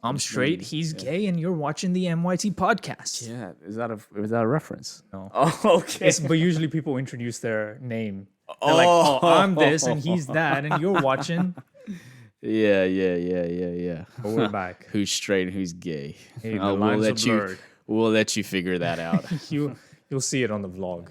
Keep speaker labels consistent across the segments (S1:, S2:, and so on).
S1: I'm straight, he's gay, and you're watching the MYT podcast.
S2: Yeah, is that a reference?
S1: No.
S2: Oh, okay.
S1: But usually people introduce their name. They're like, oh, I'm this and he's that, and you're watching.
S2: Yeah.
S1: But we're back.
S2: Who's straight and who's gay?
S1: Hey, the lines are blurred.
S2: We'll let you figure that out.
S1: You'll see it on the vlog.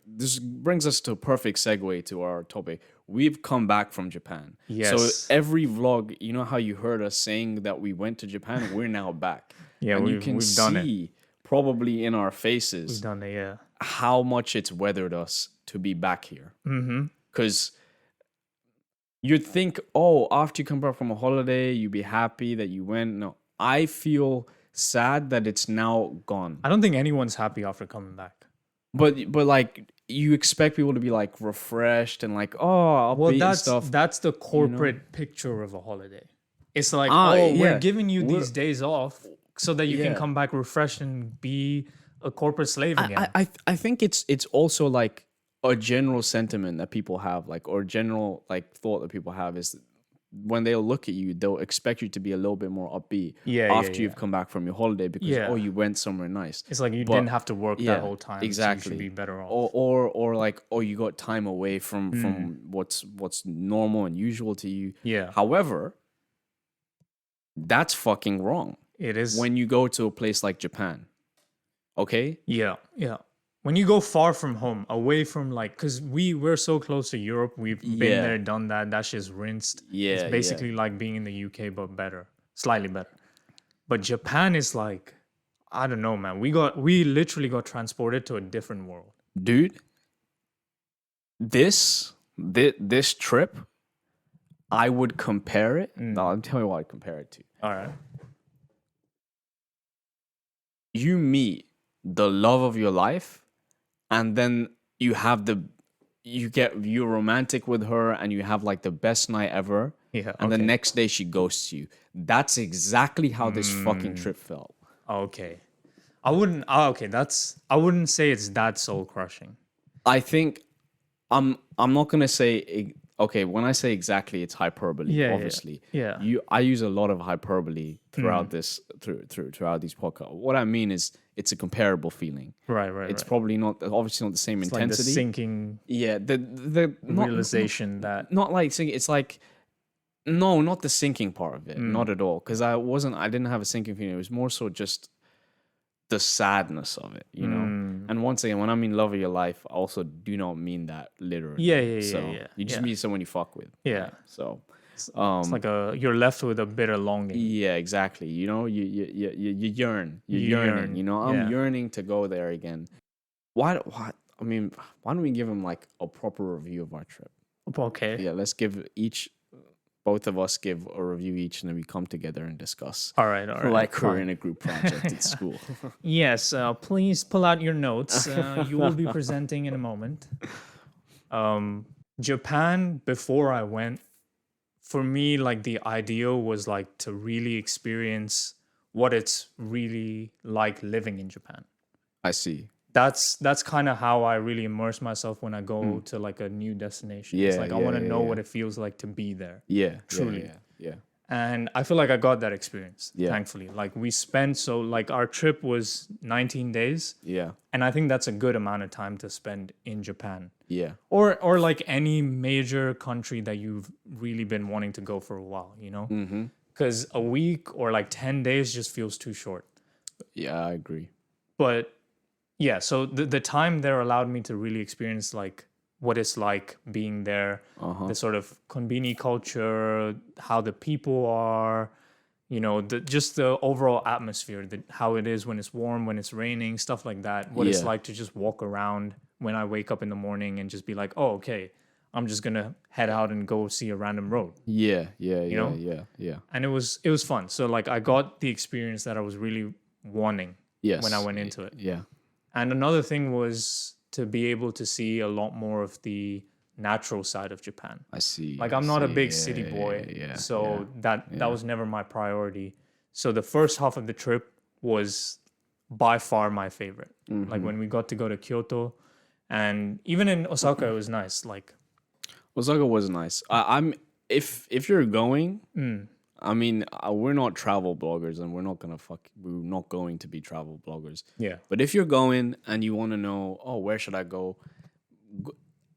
S2: This brings us to a perfect segue to our topic. We've come back from Japan.
S1: Yes.
S2: So every vlog, you know how you heard us saying that we went to Japan? We're now back.
S1: Yeah,
S2: and you
S1: we've
S2: can
S1: done it.
S2: see probably in our faces
S1: We've done it, yeah.
S2: how much it's weathered us to be back here. Because you'd think, oh, after you come back from a holiday, you'd be happy that you went. No, I feel sad that it's now gone.
S1: I don't think anyone's happy after coming back.
S2: But like you expect people to be like refreshed and like, oh, upbeat and stuff.
S1: That's the corporate picture of a holiday. It's like,
S2: yeah.
S1: we're giving you these days off so that you can come back refreshed and be a corporate slave again.
S2: I think it's also like a general sentiment that people have, like, or general like thought that people have is when they'll look at you, they'll expect you to be a little bit more upbeat after you've come back from your holiday because you went somewhere nice.
S1: It's like you didn't have to work that whole time.
S2: Exactly.
S1: So you should be better off.
S2: Or like, you got time away from what's normal and usual to you.
S1: Yeah.
S2: However, that's fucking wrong.
S1: It is.
S2: When you go to a place like Japan. Okay?
S1: Yeah. When you go far from home, away from like, because we're so close to Europe, we've been there, done that. That shit's rinsed.
S2: Yeah,
S1: it's basically like being in the UK, but better, slightly better. But Japan is like, I don't know, man. We literally got transported to a different world,
S2: dude. This trip, I would compare it. No, I'll tell you what I'd compare it to.
S1: All right.
S2: You meet the love of your life. And then you're romantic with her and you have like the best night ever.
S1: Yeah.
S2: And the next day she ghosts you. That's exactly how this fucking trip felt.
S1: Okay. I wouldn't say it's that soul crushing.
S2: I think I'm not gonna say okay, when I say exactly, it's hyperbole, obviously.
S1: Yeah.
S2: I use a lot of hyperbole throughout throughout these podcasts. What I mean is it's a comparable feeling.
S1: Right.
S2: It's probably obviously not the same intensity.
S1: Like the sinking
S2: the
S1: realization that
S2: not like sinking, it's like no, not the sinking part of it. Not at all. Because I didn't have a sinking feeling. It was more so just the sadness of it, you know? And once again, when I mean love of your life, I also do not mean that literally.
S1: Yeah.
S2: You just meet someone you fuck with.
S1: Yeah.
S2: So
S1: it's like you're left with a bitter longing.
S2: Yeah, exactly. You know, you yearn. You're yearning. You know, I'm yearning to go there again. Why don't we give him like a proper review of our trip?
S1: Okay.
S2: Yeah, let's give both of us give a review each, and then we come together and discuss.
S1: All right.
S2: Like we're in a group project at school.
S1: Yes, please pull out your notes. You will be presenting in a moment. Japan, before I went, for me, like the ideal was like to really experience what it's really like living in Japan.
S2: I see.
S1: That's kind of how I really immerse myself when I go to like a new destination. It's like I want to know what it feels like to be there.
S2: Yeah,
S1: truly.
S2: Yeah.
S1: And I feel like I got that experience, thankfully. Like we spent, like our trip was 19 days.
S2: Yeah.
S1: And I think that's a good amount of time to spend in Japan.
S2: Yeah.
S1: Or like any major country that you've really been wanting to go for a while, you know? Because a week or like 10 days just feels too short.
S2: Yeah, I agree.
S1: But yeah, so the time there allowed me to really experience like what it's like being there, the sort of konbini culture, how the people are, you know, just the overall atmosphere, how it is when it's warm, when it's raining, stuff like that. What it's like to just walk around when I wake up in the morning and just be like, oh, okay, I'm just gonna head out and go see a random road.
S2: Yeah.
S1: And it was fun. So like I got the experience that I was really wanting when I went into it.
S2: Yeah.
S1: And another thing was to be able to see a lot more of the natural side of Japan.
S2: I see.
S1: Like I'm not a big city boy, that was never my priority. So the first half of the trip was by far my favorite. Like when we got to go to Kyoto, and even in Osaka, it was nice. Like
S2: Osaka was nice. I'm if you're going, I mean, we're not travel bloggers, and we're not going to be travel bloggers.
S1: Yeah.
S2: But if you're going and you want to know, oh, where should I go?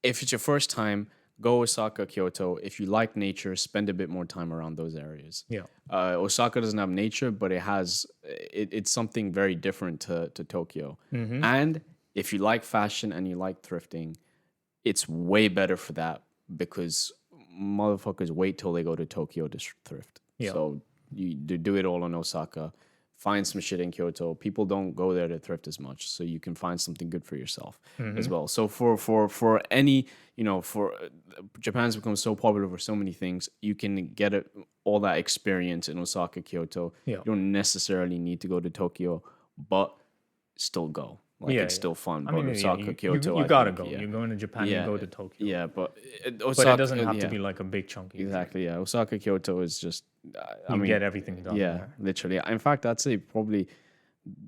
S2: If it's your first time, go Osaka, Kyoto. If you like nature, spend a bit more time around those areas.
S1: Yeah.
S2: Osaka doesn't have nature, but it's something very different to Tokyo. And if you like fashion and you like thrifting, it's way better for that because motherfuckers wait till they go to Tokyo to thrift.
S1: Yeah.
S2: So you do it all in Osaka. Find some shit in Kyoto. People don't go there to thrift as much, so you can find something good for yourself as well. So for any, for Japan's become so popular for so many things, you can get all that experience in Osaka, Kyoto.
S1: Yeah.
S2: You don't necessarily need to go to Tokyo, but still go. Like it's still fun.
S1: I
S2: But
S1: mean,
S2: Osaka, Kyoto,
S1: you
S2: I
S1: gotta
S2: think,
S1: go.
S2: yeah.
S1: You're going to Japan, you go to Tokyo.
S2: Yeah, but
S1: But it doesn't have to be like a big chunky.
S2: exactly. Yeah, Osaka, Kyoto is just. I
S1: You
S2: mean,
S1: get everything done.
S2: yeah,
S1: there.
S2: literally. In fact, I'd say probably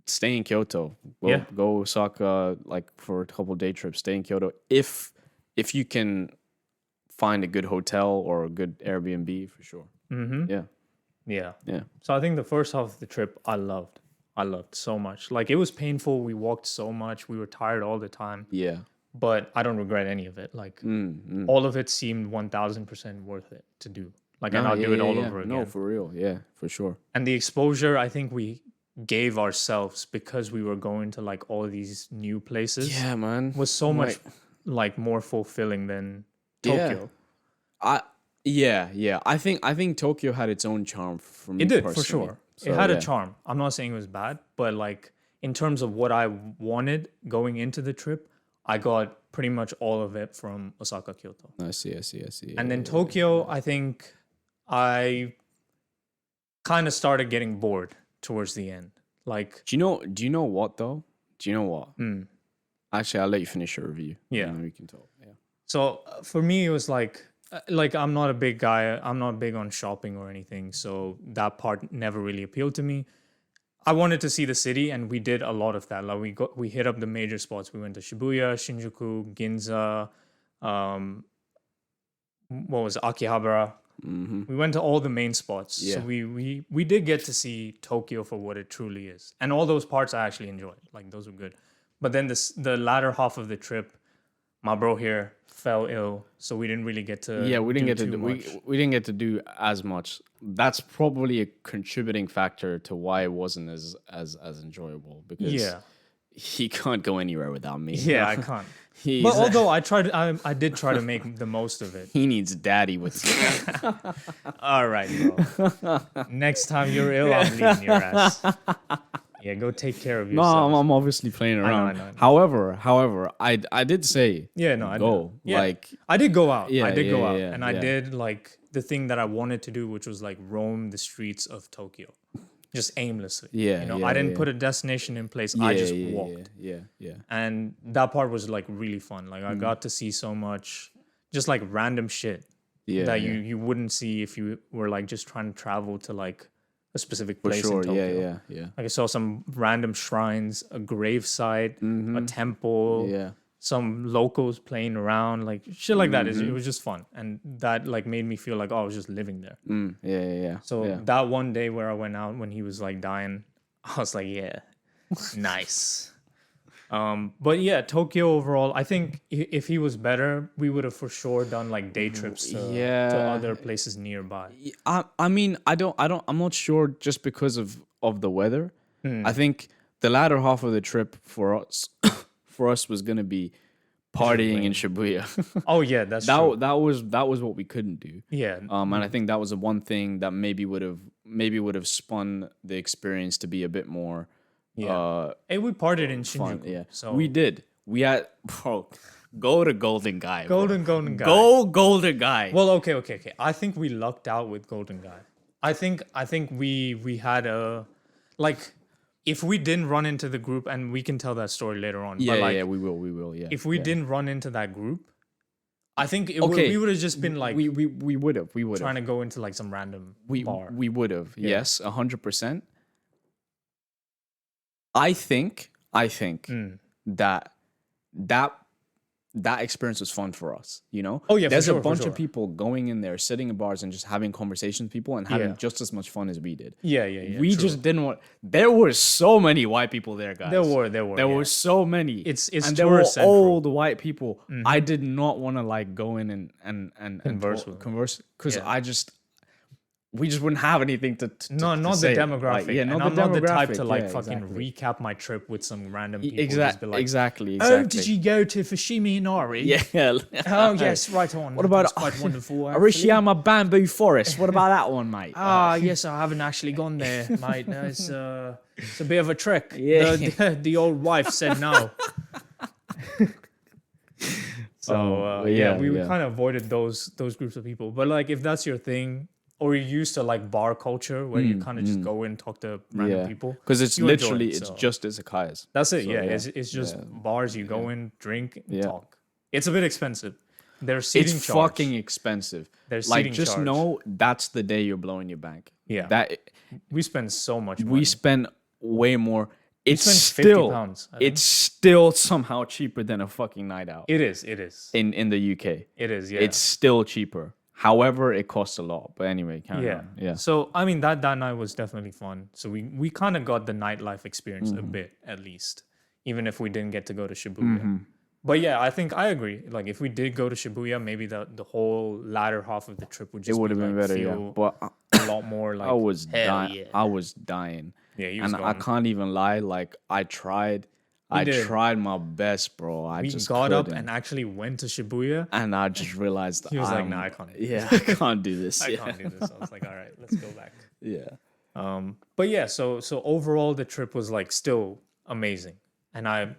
S2: stay in Kyoto.
S1: Yeah.
S2: Go Osaka like for a couple day trips. Stay in Kyoto if you can find a good hotel or a good Airbnb for sure. Yeah.
S1: Yeah.
S2: Yeah.
S1: So I think the first half of the trip I loved so much. Like it was painful. We walked so much. We were tired all the time.
S2: Yeah.
S1: But I don't regret any of it. Like all of it seemed 1000% worth it to do. Like and I'll do it all over again.
S2: No, for real. Yeah, for sure.
S1: And the exposure I think we gave ourselves because we were going to like all these new places
S2: Yeah, man.
S1: was so much like more fulfilling than Tokyo.
S2: Yeah. I think Tokyo had its own charm for me.
S1: It did,
S2: personally.
S1: for sure.
S2: So,
S1: it had a charm. I'm not saying it was bad, but like in terms of what I wanted going into the trip, I got pretty much all of it from Osaka, Kyoto.
S2: I see.
S1: And then Tokyo, I think I kind of started getting bored towards the end. Like,
S2: do you know what though? Do you know what? Actually, I'll let you finish your review.
S1: Yeah.
S2: And then we can talk. Yeah.
S1: so for me, it was like I'm not a big guy. I'm not big on shopping or anything. So that part never really appealed to me. I wanted to see the city, and we did a lot of that. Like we hit up the major spots. We went to Shibuya, Shinjuku, Ginza, what was it, Akihabara. We went to all the main spots.
S2: Yeah.
S1: So we did get to see Tokyo for what it truly is, and all those parts I actually enjoyed. Like those were good. But then the latter half of the trip, my bro here fell ill, so we didn't really get to.
S2: Yeah, we didn't
S1: do
S2: get to
S1: too
S2: do,
S1: much.
S2: we didn't get to do as much. That's probably a contributing factor to why it wasn't as enjoyable because
S1: Yeah.
S2: he can't go anywhere without me.
S1: Yeah, I can't.
S2: He's,
S1: But although I did try to make the most of it.
S2: he needs daddy with
S1: All right, bro. Next time you're ill, I'm leaving your ass. Yeah, go take care of
S2: No,
S1: yourself.
S2: I'm obviously playing around.
S1: I know.
S2: However, I did say
S1: Yeah, no, I
S2: go.
S1: know. Yeah.
S2: Like
S1: I did go out.
S2: Yeah,
S1: I did go out,
S2: yeah,
S1: and I
S2: yeah.
S1: did like the thing that I wanted to do, which was like roam the streets of Tokyo, just aimlessly.
S2: Yeah, yeah,
S1: I didn't
S2: yeah.
S1: put a destination in place. I just walked,
S2: Yeah.
S1: and that part was like really fun. Like I got to see so much, just like random shit
S2: Yeah.
S1: that
S2: yeah.
S1: you wouldn't see if you were like just trying to travel to like a specific
S2: For
S1: place
S2: sure.
S1: in Tokyo.
S2: Yeah.
S1: Like I saw some random shrines, a gravesite, a temple,
S2: Yeah.
S1: some locals playing around, like shit like that. It was just fun, and that like made me feel like I was just living there.
S2: Yeah.
S1: So
S2: yeah.
S1: that one day where I went out when he was like dying, I was like, yeah, nice. But yeah, Tokyo overall, I think if he was better, we would have for sure done like day trips to other places nearby.
S2: I mean, I'm not sure just because of the weather. I think the latter half of the trip for us was gonna be partying in Shibuya.
S1: Oh yeah, that's true.
S2: that was what we couldn't do.
S1: Yeah.
S2: And I think that was the one thing that maybe would have spun the experience to be a bit more
S1: Hey, we partied in
S2: fun.
S1: Shinjuku.
S2: Yeah.
S1: So
S2: We did. We had go to Golden Guy. bro.
S1: Golden Guy.
S2: Go Golden Guy.
S1: Well, okay. I think we lucked out with Golden Guy. I think we had a like if we didn't run into the group, and we can tell that story later on.
S2: Yeah,
S1: but like,
S2: we will. Yeah.
S1: if we
S2: yeah.
S1: didn't run into that group, I think
S2: Okay.
S1: we would have just been like
S2: we would have
S1: trying to go into like some random bar.
S2: we would have. Yes, 100%. I think that that experience was fun for us, you know?
S1: Oh, yeah, for
S2: There's
S1: sure,
S2: a
S1: for
S2: bunch
S1: sure.
S2: of people going in there, sitting in bars and just having conversations with people and having
S1: Yeah.
S2: just as much fun as we did.
S1: Yeah, yeah.
S2: We
S1: true.
S2: just didn't want. There were so many white people there, guys.
S1: There were.
S2: There
S1: Yeah.
S2: were so many.
S1: It's
S2: and there were
S1: tourist central.
S2: old white people. I did not want to like go in and
S1: Converse with them.
S2: converse because
S1: Yeah.
S2: we just wouldn't have anything to
S1: No, not
S2: say.
S1: the demographic.
S2: Like, yeah,
S1: and
S2: not
S1: I'm
S2: the
S1: not the type
S2: demographic.
S1: to like
S2: Yeah,
S1: fucking
S2: exactly.
S1: recap my trip with some random people.
S2: Exactly.
S1: Just be like,
S2: Exactly.
S1: oh, did you go to Fushimi Inari?
S2: Yeah.
S1: Oh, yes, right on.
S2: What about
S1: That's quite wonderful. actually.
S2: Arishiyama Bamboo Forest? What about that one, mate?
S1: Ah, yes, I haven't actually gone there, mate. No, it's a bit of a trek.
S2: Yeah.
S1: The old wife said no. So we kind of avoided those groups of people. But like, if that's your thing, or you're used to like bar culture where you kind of just go in, talk to random people,
S2: because it's
S1: you enjoy
S2: literally
S1: it,
S2: it's
S1: so.
S2: just izakayas.
S1: That's it.
S2: So,
S1: yeah, it's just bars. You go in, drink, talk. It's a bit expensive. There's seating
S2: It's
S1: charge.
S2: fucking expensive.
S1: There's
S2: like
S1: seating
S2: just
S1: charge.
S2: know that's the day you're blowing your bank.
S1: Yeah.
S2: That
S1: We spend so much money.
S2: we spend way more. It's
S1: spend
S2: still
S1: 50 pounds, I think.
S2: it's still somehow cheaper than a fucking night out
S1: It is. It is.
S2: in the UK.
S1: It is. Yeah.
S2: It's still cheaper. However, it costs a lot. But anyway, carry on. Yeah.
S1: So I mean that night was definitely fun. So we kind of got the nightlife experience a bit at least, even if we didn't get to go to Shibuya. But yeah, I think I agree. Like if we did go to Shibuya, maybe the whole latter half of the trip would just
S2: It would have been
S1: like,
S2: better, yeah.
S1: feel
S2: But
S1: a lot more like
S2: I was
S1: hell
S2: dying.
S1: yeah.
S2: I was dying.
S1: Yeah, he was
S2: And I
S1: going.
S2: can't even lie. Like I tried. I
S1: did.
S2: tried my best, bro. I
S1: We
S2: just
S1: got up
S2: couldn't.
S1: and actually went to Shibuya.
S2: And I just realized
S1: He was like, "Nah, I can't do this.
S2: Yeah, I can't do this.
S1: I
S2: yeah.
S1: can't do this." I was like, "All right, let's go back."
S2: Yeah.
S1: But yeah, so overall the trip was like still amazing, and I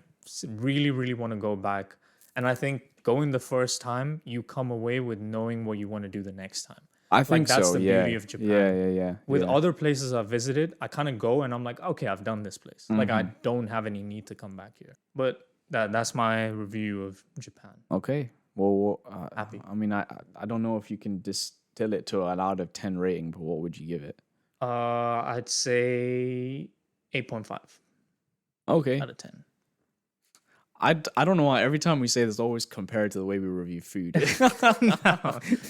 S1: really really want to go back. And I think going the first time, you come away with knowing what you want to do the next time.
S2: I think
S1: that's
S2: so.
S1: the
S2: Yeah.
S1: beauty of Japan.
S2: Yeah.
S1: With
S2: yeah.
S1: other places I've visited, I kind of go and I'm like, okay, I've done this place. Like I
S2: Mm-hmm.
S1: don't have any need to come back here. But that's my review of Japan.
S2: Okay. Well,
S1: Happy.
S2: I mean, I don't know if you can distill it to an out of 10 rating, but what would you give it?
S1: I'd say 8.5
S2: Okay.
S1: out of 10.
S2: I don't know why every time we say this, always compared to the way we review food.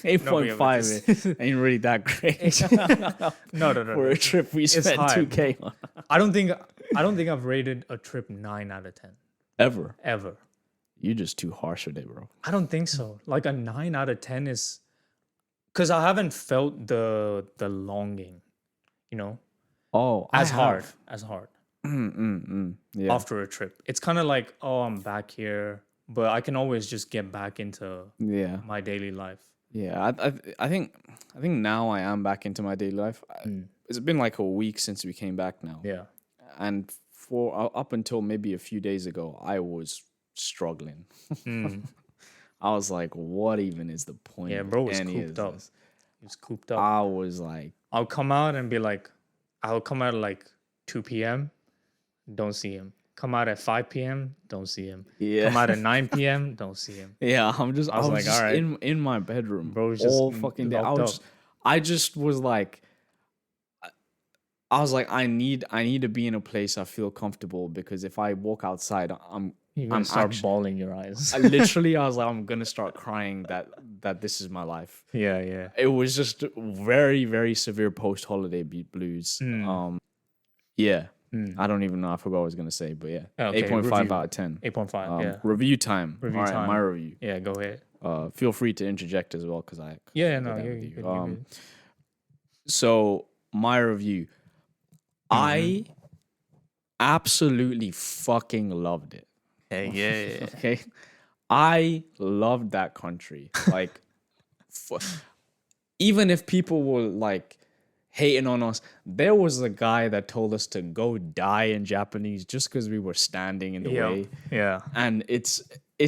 S2: 8.5 ain't really that great
S1: No.
S2: for a trip we spent
S1: high.
S2: 2K on.
S1: I don't think I've rated a trip 9 out of 10
S2: Ever.
S1: ever.
S2: You're just too harsh with it, bro.
S1: I don't think so. Like a 9 out of 10 is because I haven't felt the longing, you know,
S2: Oh,
S1: as
S2: I
S1: hard
S2: have.
S1: as hard
S2: Yeah.
S1: after a trip. It's kind of like, oh, I'm back here, but I can always just get back into
S2: Yeah.
S1: my daily life.
S2: Yeah, I think now I am back into my daily life. It's been like a week since we came back now,
S1: Yeah.
S2: and for up until maybe a few days ago, I was struggling. I was like, "What even is the point?"
S1: Yeah,
S2: of
S1: bro was
S2: any of
S1: cooped up.
S2: this?
S1: He was cooped up.
S2: I was like,
S1: I'll come out and be like, I'll come out at like 2 p.m. Don't see him. Come out at 5 p.m. Don't see him.
S2: Yeah.
S1: Come out at 9 p.m. Don't see him.
S2: yeah, I
S1: was
S2: was
S1: like,
S2: just
S1: all right.
S2: in my bedroom,
S1: Bro was just
S2: all fucking day.
S1: locked up.
S2: I just was like, I was like, I need to be in a place I feel comfortable, because if I walk outside,
S1: You're gonna
S2: I'm
S1: start
S2: actu-
S1: bawling your eyes.
S2: I literally, I was like, I'm gonna start crying that this is my life.
S1: yeah.
S2: It was just very, very severe post holiday blues. Yeah. I don't even know. I forgot what I was gonna say, but yeah,
S1: Okay,
S2: 8.5
S1: review.
S2: out of 10.
S1: 8.5. Yeah.
S2: Review time.
S1: Review
S2: All right,
S1: time.
S2: my review.
S1: Yeah. Go ahead.
S2: Feel free to interject as well, because I
S1: Yeah.
S2: did
S1: No.
S2: that
S1: You're
S2: with you.
S1: good. You're good.
S2: So my review, I absolutely fucking loved it.
S1: Hey. Yeah.
S2: Okay, I loved that country. Like, even if people were like hating on us, there was a guy that told us to go die in Japanese just because we were standing in the way.
S1: Yeah.
S2: And it's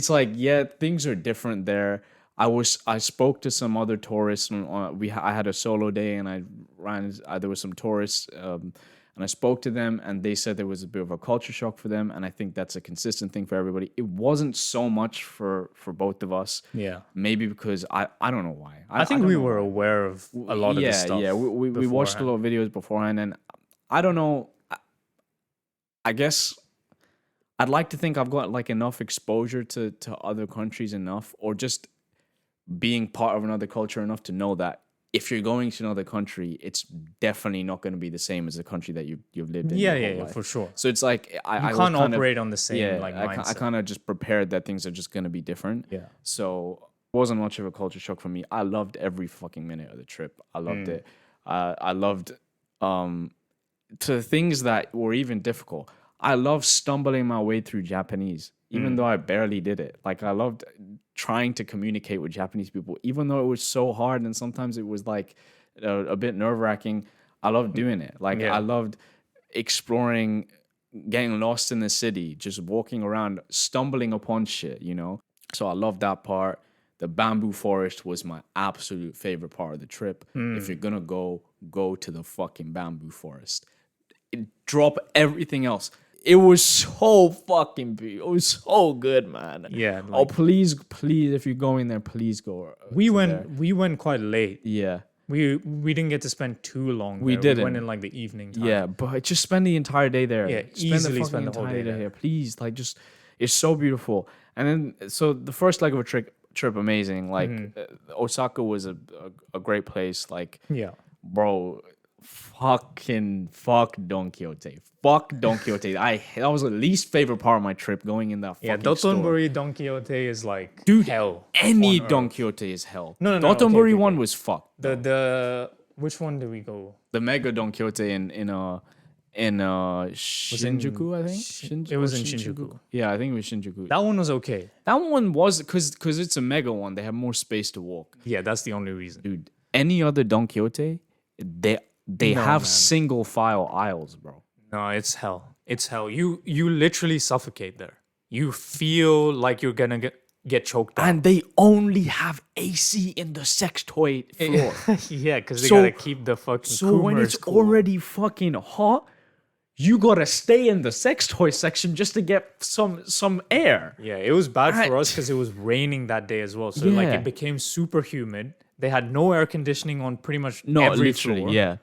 S2: like, yeah, things are different there. I spoke to some other tourists. I had a solo day, and I ran. There were some tourists, and I spoke to them, and they said there was a bit of a culture shock for them. And I think that's a consistent thing for everybody. It wasn't so much for both of us.
S1: Yeah.
S2: Maybe because I don't know why.
S1: I think
S2: don't
S1: we
S2: know
S1: were
S2: why.
S1: aware of a lot of this stuff.
S2: Yeah, we watched a lot of videos beforehand, and I don't know. I guess I'd like to think I've got like enough exposure to other countries enough, or just being part of another culture enough to know that if you're going to another country, it's definitely not going to be the same as the country that you've lived in your whole life.
S1: For sure.
S2: So it's like I
S1: You
S2: was
S1: can't
S2: kind of,
S1: operate on the same like
S2: I
S1: mindset.
S2: kind of just prepared that things are just going to be different.
S1: Yeah.
S2: So it wasn't much of a culture shock for me. I loved every fucking minute of the trip. I loved it. I loved to things that were even difficult. I loved stumbling my way through Japanese, even though I barely did it. Like I loved trying to communicate with Japanese people, even though it was so hard and sometimes it was like a bit nerve wracking. I loved doing it. Like I loved exploring, getting lost in the city, just walking around, stumbling upon shit, you know? So I loved that part. The bamboo forest was my absolute favorite part of the trip. If you're gonna go to the fucking bamboo forest. Drop everything else. It was so fucking beautiful. It was so good, man.
S1: Yeah.
S2: Oh, please, if you're going there, please go.
S1: We went quite late.
S2: Yeah.
S1: We didn't get to spend too long.
S2: We
S1: there.
S2: didn't.
S1: We went in like the evening time.
S2: Yeah, but just spend the entire day there.
S1: Yeah, easily spend the whole day there.
S2: Please, like, just it's so beautiful. And then, so the first leg of a trip, amazing. Like, Osaka was a great place. Like, bro, fuck Don Quixote. Fuck Don Quixote. That was the least favorite part of my trip, going in that fucking
S1: Dotonbori Don Quixote is like
S2: dude,
S1: hell.
S2: Any Don Quixote is hell.
S1: No.
S2: Dotonbori one was fucked.
S1: The which one did we go?
S2: The Mega Don Quixote in Shinjuku, I think.
S1: It was in Shinjuku.
S2: Yeah, I think it was Shinjuku.
S1: That one was okay.
S2: That one was because it's a mega one. They have more space to walk.
S1: Yeah, that's the only reason.
S2: Dude, any other Don Quixote, they have single file aisles, bro.
S1: No, it's hell. It's hell. You literally suffocate there. You feel like you're gonna get choked out.
S2: And they only have AC in the sex toy floor.
S1: Yeah, because they gotta keep the fucking.
S2: So when it's
S1: cool.
S2: already fucking hot, you gotta stay in the sex toy section just to get some air.
S1: Yeah, it was bad for us because it was raining that day as well. So like
S2: Yeah.
S1: it became super humid. They had no air conditioning on pretty much every floor.
S2: Yeah.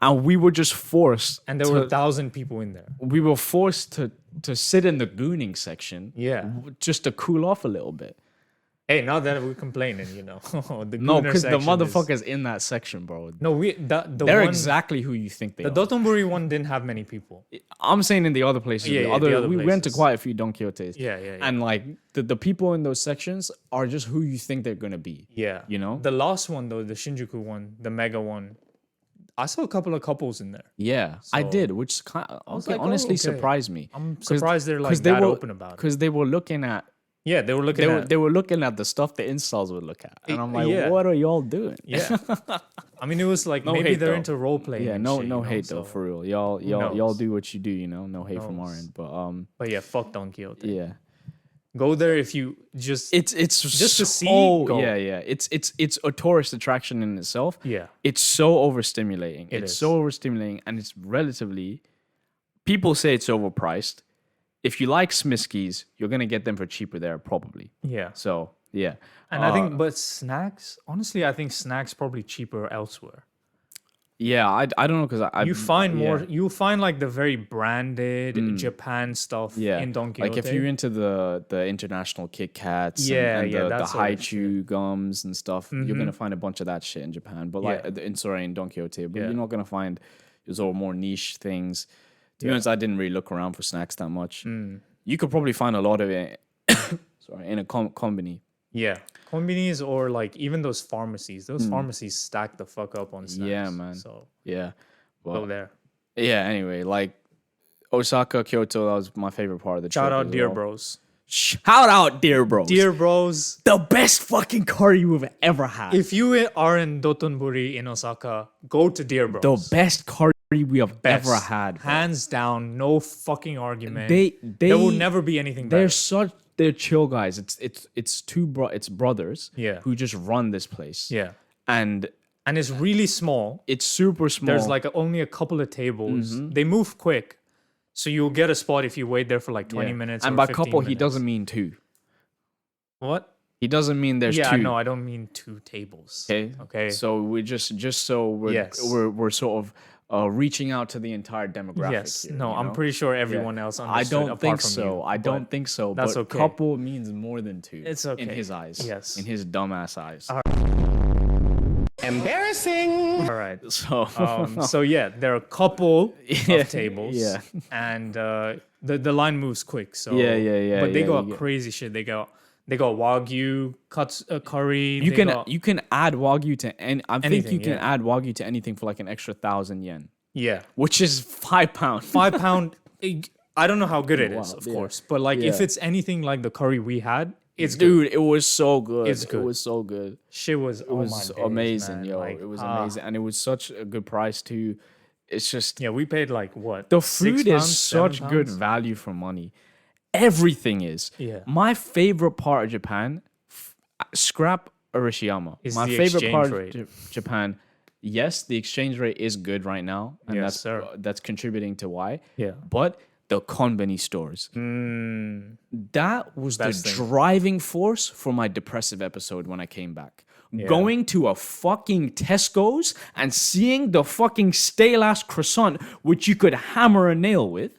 S2: And we were just forced.
S1: And there were 1,000 people in there.
S2: We were forced to sit in the gooning section.
S1: Yeah.
S2: Just to cool off a little bit.
S1: Hey, not that we're complaining, you know.
S2: No, because the motherfuckers in that section, bro.
S1: No,
S2: they're exactly who you think they are.
S1: The Dotonbori one didn't have many people.
S2: I'm saying in the other places.
S1: The other
S2: we went to
S1: places.
S2: quite a few Don Quixotes.
S1: Yeah.
S2: And like the people in those sections are just who you think they're gonna be.
S1: Yeah.
S2: You know?
S1: The last one though, the Shinjuku one, the mega one, I saw a couple of couples in there.
S2: Yeah, I did, which honestly surprised me.
S1: I'm surprised they're like open about it.
S2: Because they were looking at.
S1: Yeah, they were
S2: looking at the stuff the installs would look at, and I'm like, what are y'all doing?
S1: Yeah, I mean, it was like maybe they're into role playing.
S2: Yeah, no hate though, for real. Y'all do what you do, you know. No hate from our end,
S1: but yeah, fuck Don Quixote.
S2: Yeah,
S1: go there if you just
S2: it's
S1: just to see.
S2: Go. Yeah. It's a tourist attraction in itself.
S1: Yeah,
S2: it's so overstimulating. It's so overstimulating, and it's relatively. People say it's overpriced. If you like Smiskies, you're gonna get them for cheaper there, probably.
S1: Yeah.
S2: So yeah,
S1: and I think, but snacks. Honestly, I think snacks probably cheaper elsewhere.
S2: Yeah, I don't know because
S1: you find more. You find like the very branded Japan stuff in Don Quixote.
S2: Like if you're into the international Kit Kats, and the Haichu gums and stuff, you're gonna find a bunch of that shit in Japan. But in Don Quixote, but you're not gonna find those all more niche things. To be honest, I didn't really look around for snacks that much. You could probably find a lot of it in a combini.
S1: Yeah. Konbinis or like even those pharmacies. Those pharmacies stack the fuck up on snacks.
S2: Yeah, man.
S1: So
S2: yeah.
S1: Well, go there.
S2: Yeah, anyway, like Osaka, Kyoto, that was my favorite part of the trip.
S1: Shout out Dear Bros.
S2: Shout out Dear Bros.
S1: Dear Bros.
S2: The best fucking curry we've ever had.
S1: If you are in Dotonbori in Osaka, go to Dear Bros.
S2: The best curry we have ever had.
S1: Bro. Hands down, no fucking argument.
S2: There
S1: will never be anything better.
S2: They're chill guys. It's brothers who just run this place.
S1: Yeah.
S2: And
S1: it's really small.
S2: It's super small.
S1: There's like only a couple of tables. They move quick. So you'll get a spot if you wait there for like 20 minutes.
S2: And
S1: or
S2: by
S1: 15
S2: couple,
S1: minutes.
S2: he doesn't mean two.
S1: What?
S2: He doesn't mean there's two.
S1: Yeah, no, I don't mean two tables.
S2: Okay. So we we're sort reaching out to the entire demographic.
S1: Yes.
S2: Here,
S1: No,
S2: you
S1: I'm
S2: know?
S1: pretty sure everyone else
S2: I
S1: understood
S2: don't
S1: apart
S2: think
S1: from
S2: so.
S1: you,
S2: I
S1: but
S2: don't think so.
S1: that's
S2: But
S1: okay.
S2: couple means more than two.
S1: It's okay.
S2: In his eyes.
S1: Yes.
S2: In his dumbass eyes.
S3: Embarrassing.
S1: All right.
S2: So
S1: So yeah, there are a couple of tables,
S2: yeah.
S1: and the line moves quick. So
S2: Yeah,
S1: but they
S2: yeah,
S1: got
S2: you get-
S1: crazy shit. They got wagyu cuts, curry.
S2: you
S1: they
S2: can
S1: got-
S2: you can add wagyu to any. I think
S1: Anything,
S2: you can
S1: yeah.
S2: add wagyu to anything for like an extra 1,000 yen,
S1: yeah,
S2: which is £5.
S1: 5 pound. I don't know how good it is,
S2: Wow,
S1: of
S2: yeah.
S1: course, but like if
S2: Yeah.
S1: it's anything like the curry we had, it's good.
S2: Dude, it was so good.
S1: It's good.
S2: It was so good.
S1: Shit was
S2: It was amazing, yo. It was amazing, and it was such a good price too. It's just
S1: Yeah, we paid like what?
S2: the
S1: 6
S2: food
S1: pounds,
S2: is
S1: 7
S2: such good
S1: pounds?
S2: value for money. Everything is.
S1: Yeah.
S2: My favorite part of Japan, scrap Arishiyama.
S1: Is
S2: My
S1: the
S2: favorite part
S1: exchange
S2: of Japan. Yes, the exchange rate is good right now, and
S1: Yes, sir.
S2: that's contributing to why.
S1: Yeah.
S2: But the konbini stores. That was
S1: Best
S2: the
S1: thing.
S2: driving force for my depressive episode when I came back. Going to a fucking Tesco's and seeing the fucking stale ass croissant, which you could hammer a nail with,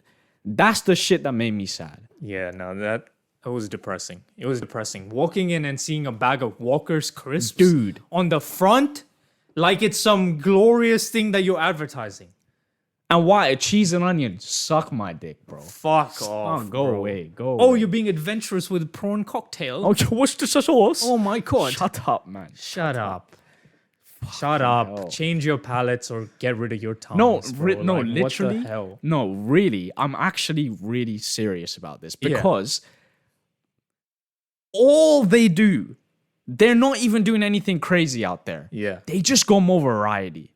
S2: that's the shit that made me sad.
S1: Yeah, no, that was depressing. It was depressing. Walking in and seeing a bag of Walker's crisps,
S2: Dude.
S1: on the front, like it's some glorious thing that you're advertising.
S2: And why? A cheese and onion. Suck my dick, bro.
S1: Fuck off.
S2: Go
S1: bro.
S2: away. Go away.
S1: Oh, you're being adventurous with prawn cocktail.
S2: Oh, what's the sauce?
S1: Oh my god.
S2: Shut up, man.
S1: Shut up. Shut up.
S2: hell.
S1: Change your palettes or get rid of your tongue.
S2: No,
S1: bro.
S2: literally.
S1: What the hell?
S2: No, really. I'm actually really serious about this
S1: Yeah.
S2: because all they do, they're not even doing anything crazy out there.
S1: Yeah.
S2: They just go more variety.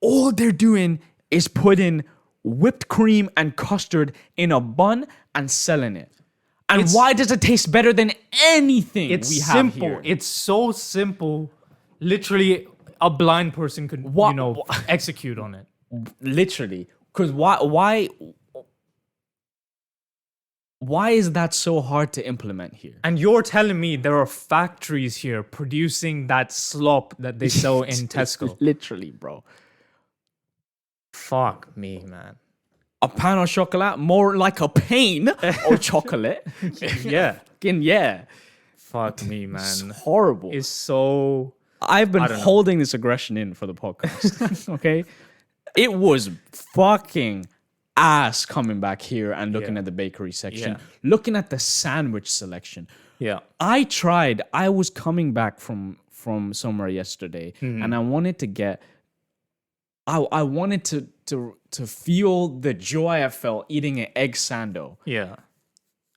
S2: All they're doing is putting whipped cream and custard in a bun and selling it. And
S1: It's-
S2: why does it taste better than anything
S1: It's
S2: we have
S1: simple.
S2: here?
S1: It's so simple. Literally, a blind person could, execute on it.
S2: Literally. Because why is that so hard to implement here?
S1: And you're telling me there are factories here producing that slop that they sell in Tesco?
S2: Literally, bro.
S1: Fuck me, man.
S2: A pan au chocolat, more like a pain or chocolate.
S1: Yeah.
S2: Fucking yeah.
S1: Fuck me,
S2: It's
S1: man.
S2: horrible.
S1: It's so.
S2: I've been
S1: I don't know.
S2: holding this aggression in for the podcast. Okay? It was fucking ass coming back here and looking
S1: Yeah.
S2: at the bakery section,
S1: Yeah.
S2: looking at the sandwich selection.
S1: Yeah.
S2: I was coming back from somewhere yesterday
S1: Mm-hmm.
S2: and I wanted to get I wanted to feel the joy I felt eating an egg sando.
S1: Yeah.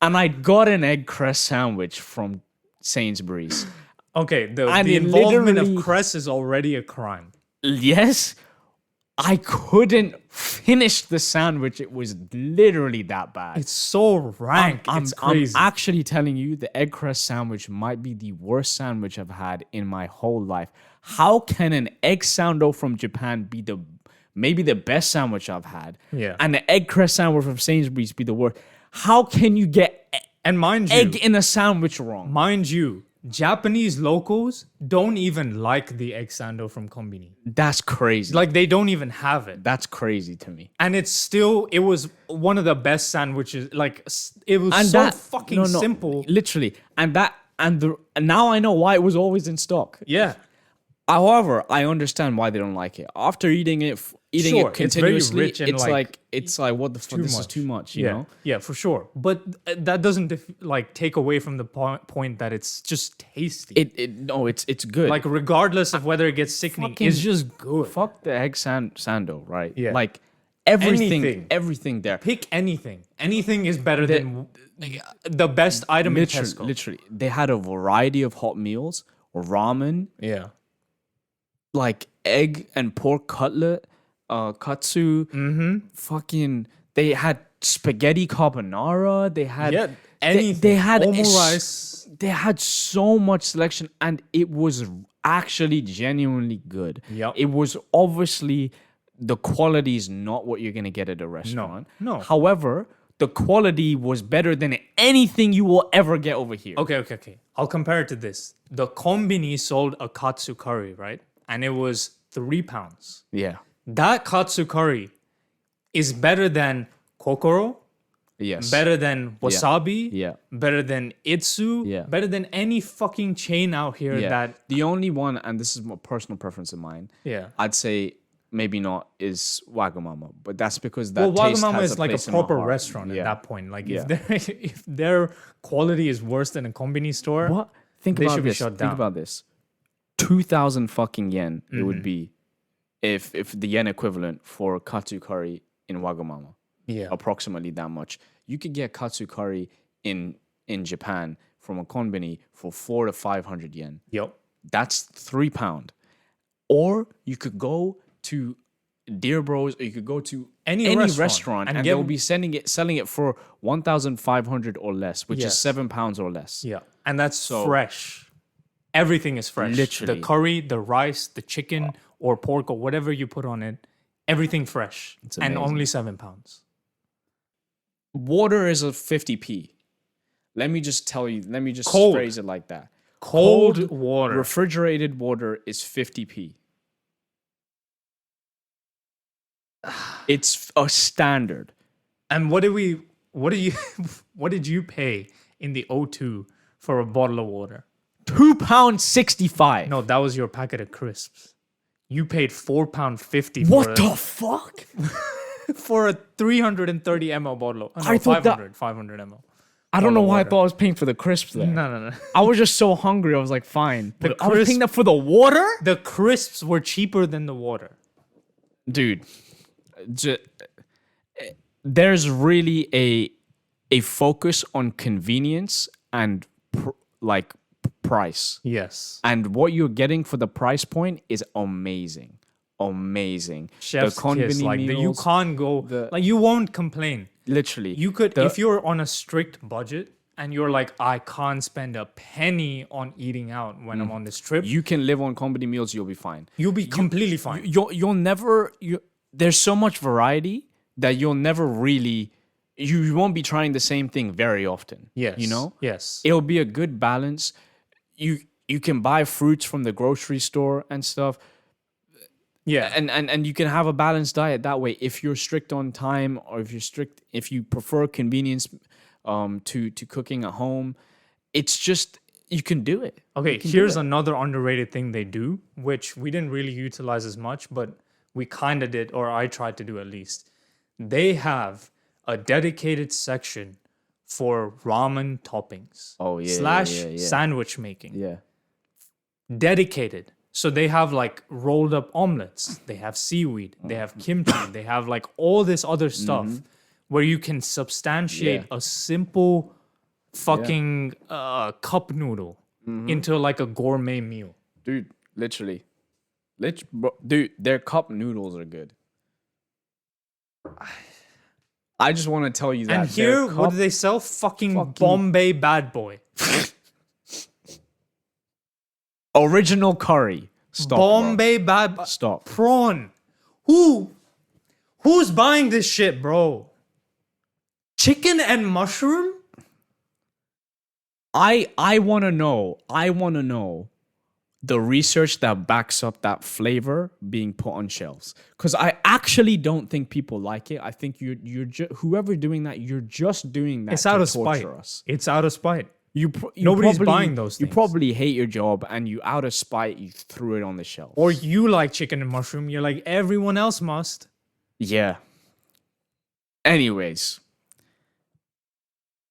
S2: And I got an egg crust sandwich from Sainsbury's.
S1: Okay. The
S2: And it
S1: involvement of
S2: literally-
S1: cress is already a crime.
S2: Yes, I couldn't finish the sandwich. It was literally that bad.
S1: It's so rank. It's crazy.
S2: I'm actually telling you, the egg crust sandwich might be the worst sandwich I've had in my whole life. How can an egg sando from Japan be maybe the best sandwich I've had?
S1: Yeah.
S2: And the egg crust sandwich from Sainsbury's be the worst? How can you get
S1: and mind you,
S2: egg in a sandwich wrong?
S1: mind you, Japanese locals don't even like the egg sando from Kombini.
S2: That's crazy.
S1: Like they don't even have it.
S2: That's crazy to me.
S1: And it was one of the best sandwiches. Like it was
S2: And
S1: so
S2: that
S1: fucking simple.
S2: Literally, and now I know why it was always in stock.
S1: Yeah.
S2: However, I understand why they don't like it. After eating it
S1: Sure,
S2: it
S1: it's very
S2: continuously,
S1: rich and,
S2: it's like what the fuck? This is too much, you
S1: Yeah.
S2: know?
S1: Yeah, for sure. But that doesn't take away from the point that it's just tasty.
S2: It's good.
S1: Like regardless of whether it gets sickening,
S2: Fucking-
S1: it's just good.
S2: fuck the egg sando, right?
S1: Yeah.
S2: Like
S1: Anything.
S2: everything there.
S1: Pick anything. Anything is better than the best item in Tesco.
S2: Literally, they had a variety of hot meals, ramen,
S1: Yeah.
S2: like egg and pork cutlet, katsu, fucking. They had spaghetti carbonara. They had
S1: Yeah, anything.
S2: They had
S1: omurice.
S2: They had so much selection, and it was actually genuinely good.
S1: Yep.
S2: It was obviously the quality is not what you're gonna get at a restaurant.
S1: no.
S2: However, the quality was better than anything you will ever get over here.
S1: Okay. I'll compare it to this. The Kombini sold a katsu curry, right? And it was £3.
S2: Yeah.
S1: that katsu curry is better than kokoro,
S2: Yes.
S1: better than wasabi,
S2: Yeah.
S1: better than itsu,
S2: Yeah.
S1: better than any fucking chain out here
S2: Yeah.
S1: that
S2: The only one, and this is a personal preference of mine,
S1: yeah.
S2: I'd say maybe not, is Wagamama, but that's because that
S1: Well,
S2: taste
S1: Wagamama
S2: has
S1: is like a
S2: place in my
S1: proper
S2: heart.
S1: restaurant
S2: Yeah.
S1: at that point. Like
S2: Yeah.
S1: if their quality is worse than a combini store,
S2: What? Think
S1: they
S2: about
S1: should be
S2: this.
S1: shut down.
S2: Think about this. 2,000 fucking yen it
S1: Mm-hmm.
S2: would be if the yen equivalent for katsu curry in Wagamama.
S1: Yeah.
S2: Approximately that much. You could get katsu curry in Japan from a konbini for 400 to 500 yen.
S1: Yep.
S2: That's £3. Or you could go to Deer Bros, or you could go to
S1: Any restaurant
S2: and
S1: and
S2: they'll
S1: get-
S2: be selling it for 1,500 or less, which is
S1: Yes.
S2: £7 or less.
S1: Yeah. And that's fresh. Everything is fresh.
S2: Literally.
S1: The curry, the rice, the chicken or pork or whatever you put on it, everything fresh. And
S2: amazing.
S1: only £7.
S2: Water is a 50p. Let me just tell you, let me just
S1: Cold.
S2: phrase it like that.
S1: Cold water.
S2: Refrigerated water is 50p. It's a standard.
S1: And what did what did you pay in the O2 for a bottle of water?
S2: £2.65.
S1: No, that was your packet of crisps. You paid £4.50
S2: What the fuck?
S1: for a 330 ml bottle. No,
S2: I thought
S1: 500 ml.
S2: I don't know why I
S1: water.
S2: thought I was paying for the crisps there.
S1: No.
S2: I was just so hungry. I was like, fine. But I was
S1: crisp-
S2: paying that for the water?
S1: The crisps were cheaper than the water.
S2: Dude, there's really a focus on convenience and price.
S1: Yes.
S2: And what you're getting for the price point is amazing.
S1: Chef's
S2: the konbini
S1: kiss. Like you
S2: meals,
S1: can't go. Like you won't complain.
S2: literally.
S1: You could if you're on a strict budget and you're like, I can't spend a penny on eating out when I'm on this trip.
S2: You can live on konbini meals, you'll be fine.
S1: You'll be completely fine.
S2: You'll never there's so much variety that you'll never really you won't be trying the same thing very often.
S1: Yes.
S2: You know?
S1: Yes.
S2: It'll be a good balance. You can buy fruits from the grocery store and stuff.
S1: Yeah.
S2: And you can have a balanced diet that way if you're strict on time, or if you prefer convenience to cooking at home. It's just you can do it.
S1: Okay, here's another underrated thing they do, which we didn't really utilize as much, but we kind of did, or I tried to do at least. They have a dedicated section for ramen toppings.
S2: Oh, yeah,
S1: Slash
S2: yeah.
S1: sandwich making.
S2: Yeah.
S1: Dedicated. So they have like rolled up omelets, they have seaweed, they have kimchi, they have like all this other stuff where you can substantiate a simple fucking cup noodle into like a gourmet meal.
S2: Dude, literally. Dude, their cup noodles are good. I just want to tell you that.
S1: And here, what do they sell? Fucking Bombay Bad Boy.
S2: Original curry. Stop.
S1: Bombay Bad Boy.
S2: Stop.
S1: Prawn. Who's buying this shit, bro? Chicken and mushroom?
S2: I want to know the research that backs up that flavor being put on shelves, because I actually don't think people like it. I think you're whoever doing that, you're just doing that.
S1: It's out
S2: to
S1: of spite.
S2: torture us.
S1: It's out of spite.
S2: Nobody's
S1: Nobody's buying those
S2: You
S1: things.
S2: probably hate your job, and you out of spite you threw it on the shelf.
S1: Or you like chicken and mushroom. You're like, everyone else must.
S2: Yeah. Anyways,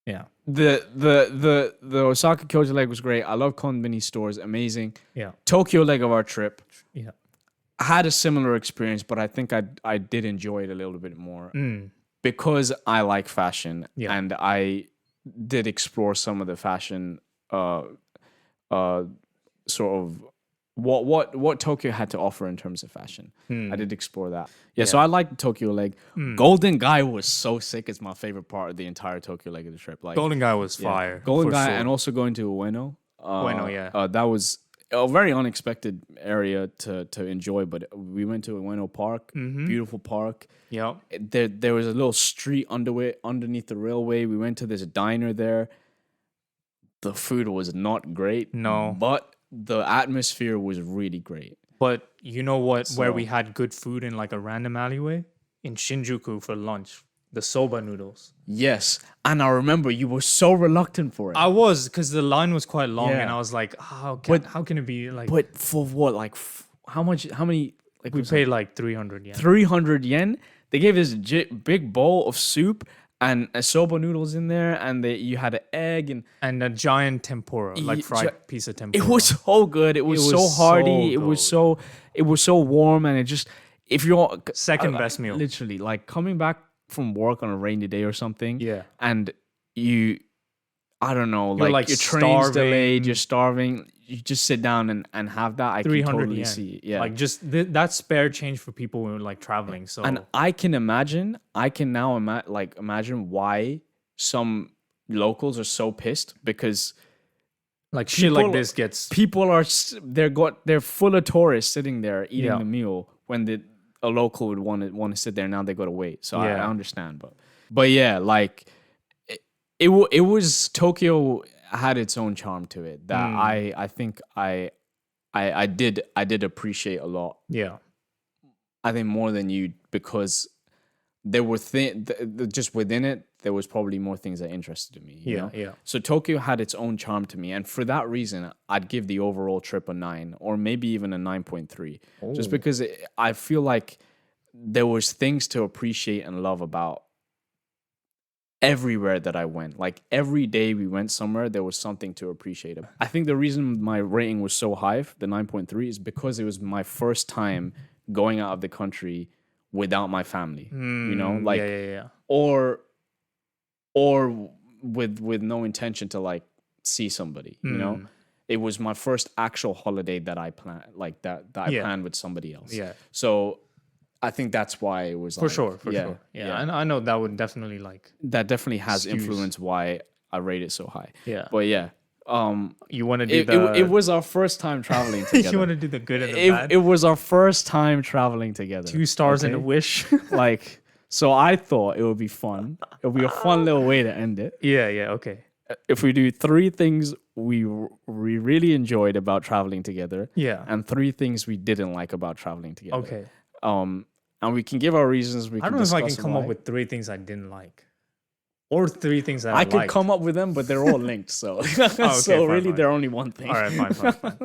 S1: Yeah.
S2: the Osaka Kyoto leg was great. I love konbini stores, amazing.
S1: Yeah.
S2: Tokyo leg of our trip,
S1: Yeah.
S2: I had a similar experience, but I think I did enjoy it a little bit more because I like fashion,
S1: Yeah.
S2: and I did explore some of the fashion sort of what Tokyo had to offer in terms of fashion. I did explore that. Yeah, so I liked the Tokyo leg. Golden Guy was so sick. It's my favorite part of the entire Tokyo leg of the trip. Like
S1: Golden Guy was fire.
S2: Golden
S1: for
S2: Guy,
S1: sure.
S2: and also going to Ueno.
S1: Ueno, yeah.
S2: That was a very unexpected area to enjoy, but we went to Ueno Park, beautiful park.
S1: Yeah.
S2: There was a little street underneath the railway. We went to this diner there. The food was not great.
S1: No.
S2: But the atmosphere was really great.
S1: But you know what? Where
S2: So-
S1: we had good food in like a random alleyway in Shinjuku for lunch, the soba noodles.
S2: Yes, and I remember you were so reluctant for it.
S1: I was, because the line was quite long, and
S2: Yeah.
S1: I was like, how can it be like?
S2: But for what? Like, how much? How many? Like,
S1: We
S2: was
S1: paid like 300 yen.
S2: 300 yen. They gave this big bowl of soup and soba noodles in there, and you had an egg, and
S1: And a giant tempura, like fried piece of tempura.
S2: it was so good. It was,
S1: was
S2: so hearty.
S1: so
S2: It was so warm, and it just if you're
S1: second best meal.
S2: literally like coming back from work on a rainy day or something.
S1: Yeah.
S2: and you, I don't know,
S1: You're,
S2: like
S1: like,
S2: your train's delayed,
S1: starving.
S2: you're starving. You just sit down and have that. I can
S1: 300
S2: totally
S1: yen.
S2: see it. Yeah,
S1: Like just that's spare change for people who are like traveling. So
S2: and I can imagine. I can now imagine why some locals are so pissed because
S1: like shit like
S2: people-
S1: this gets
S2: people are they're full of tourists sitting there eating
S1: Yeah.
S2: the meal when a local would want to sit there. Now they got to wait. So I
S1: Yeah.
S2: understand, but yeah, like it was Tokyo had its own charm to it that I think I did appreciate a lot.
S1: yeah.
S2: I think more than you, because there were just within it there was probably more things that interested me. You know?
S1: Yeah.
S2: So Tokyo had its own charm to me, and for that reason, I'd give the overall trip a 9 or maybe even a 9.3, just because I feel like there was things to appreciate and love about everywhere that I went. Like every day we went somewhere, there was something to appreciate. I think the reason my rating was so high, the 9.3, is because it was my first time going out of the country without my family. You know, like
S1: yeah.
S2: or with no intention to like see somebody. You know, it was my first actual holiday that I planned, like that I
S1: Yeah.
S2: planned with somebody else.
S1: Yeah.
S2: So I think that's why it was
S1: For sure. Yeah.
S2: yeah.
S1: I know that would definitely like
S2: That definitely has
S1: Skews.
S2: influenced why I rate it so high.
S1: Yeah.
S2: But yeah,
S1: you want to do
S2: it was our first time traveling together.
S1: you want to do the good and the bad.
S2: It was our first time traveling together.
S1: 2 stars and a
S2: okay?
S1: wish.
S2: Like, so I thought it would be fun. It would be a fun little way to end it.
S1: yeah. Okay.
S2: If we do 3 things we really enjoyed about traveling together,
S1: Yeah.
S2: and 3 things we didn't like about traveling together.
S1: Okay.
S2: And we can give our reasons. We
S1: I don't know if I can come up
S2: why.
S1: with 3 things I didn't like, or 3 things that
S2: I
S1: I
S2: could
S1: liked.
S2: come up with them, but they're all linked. So,
S1: fine,
S2: so really,
S1: fine.
S2: they're only one thing.
S1: All right, fine.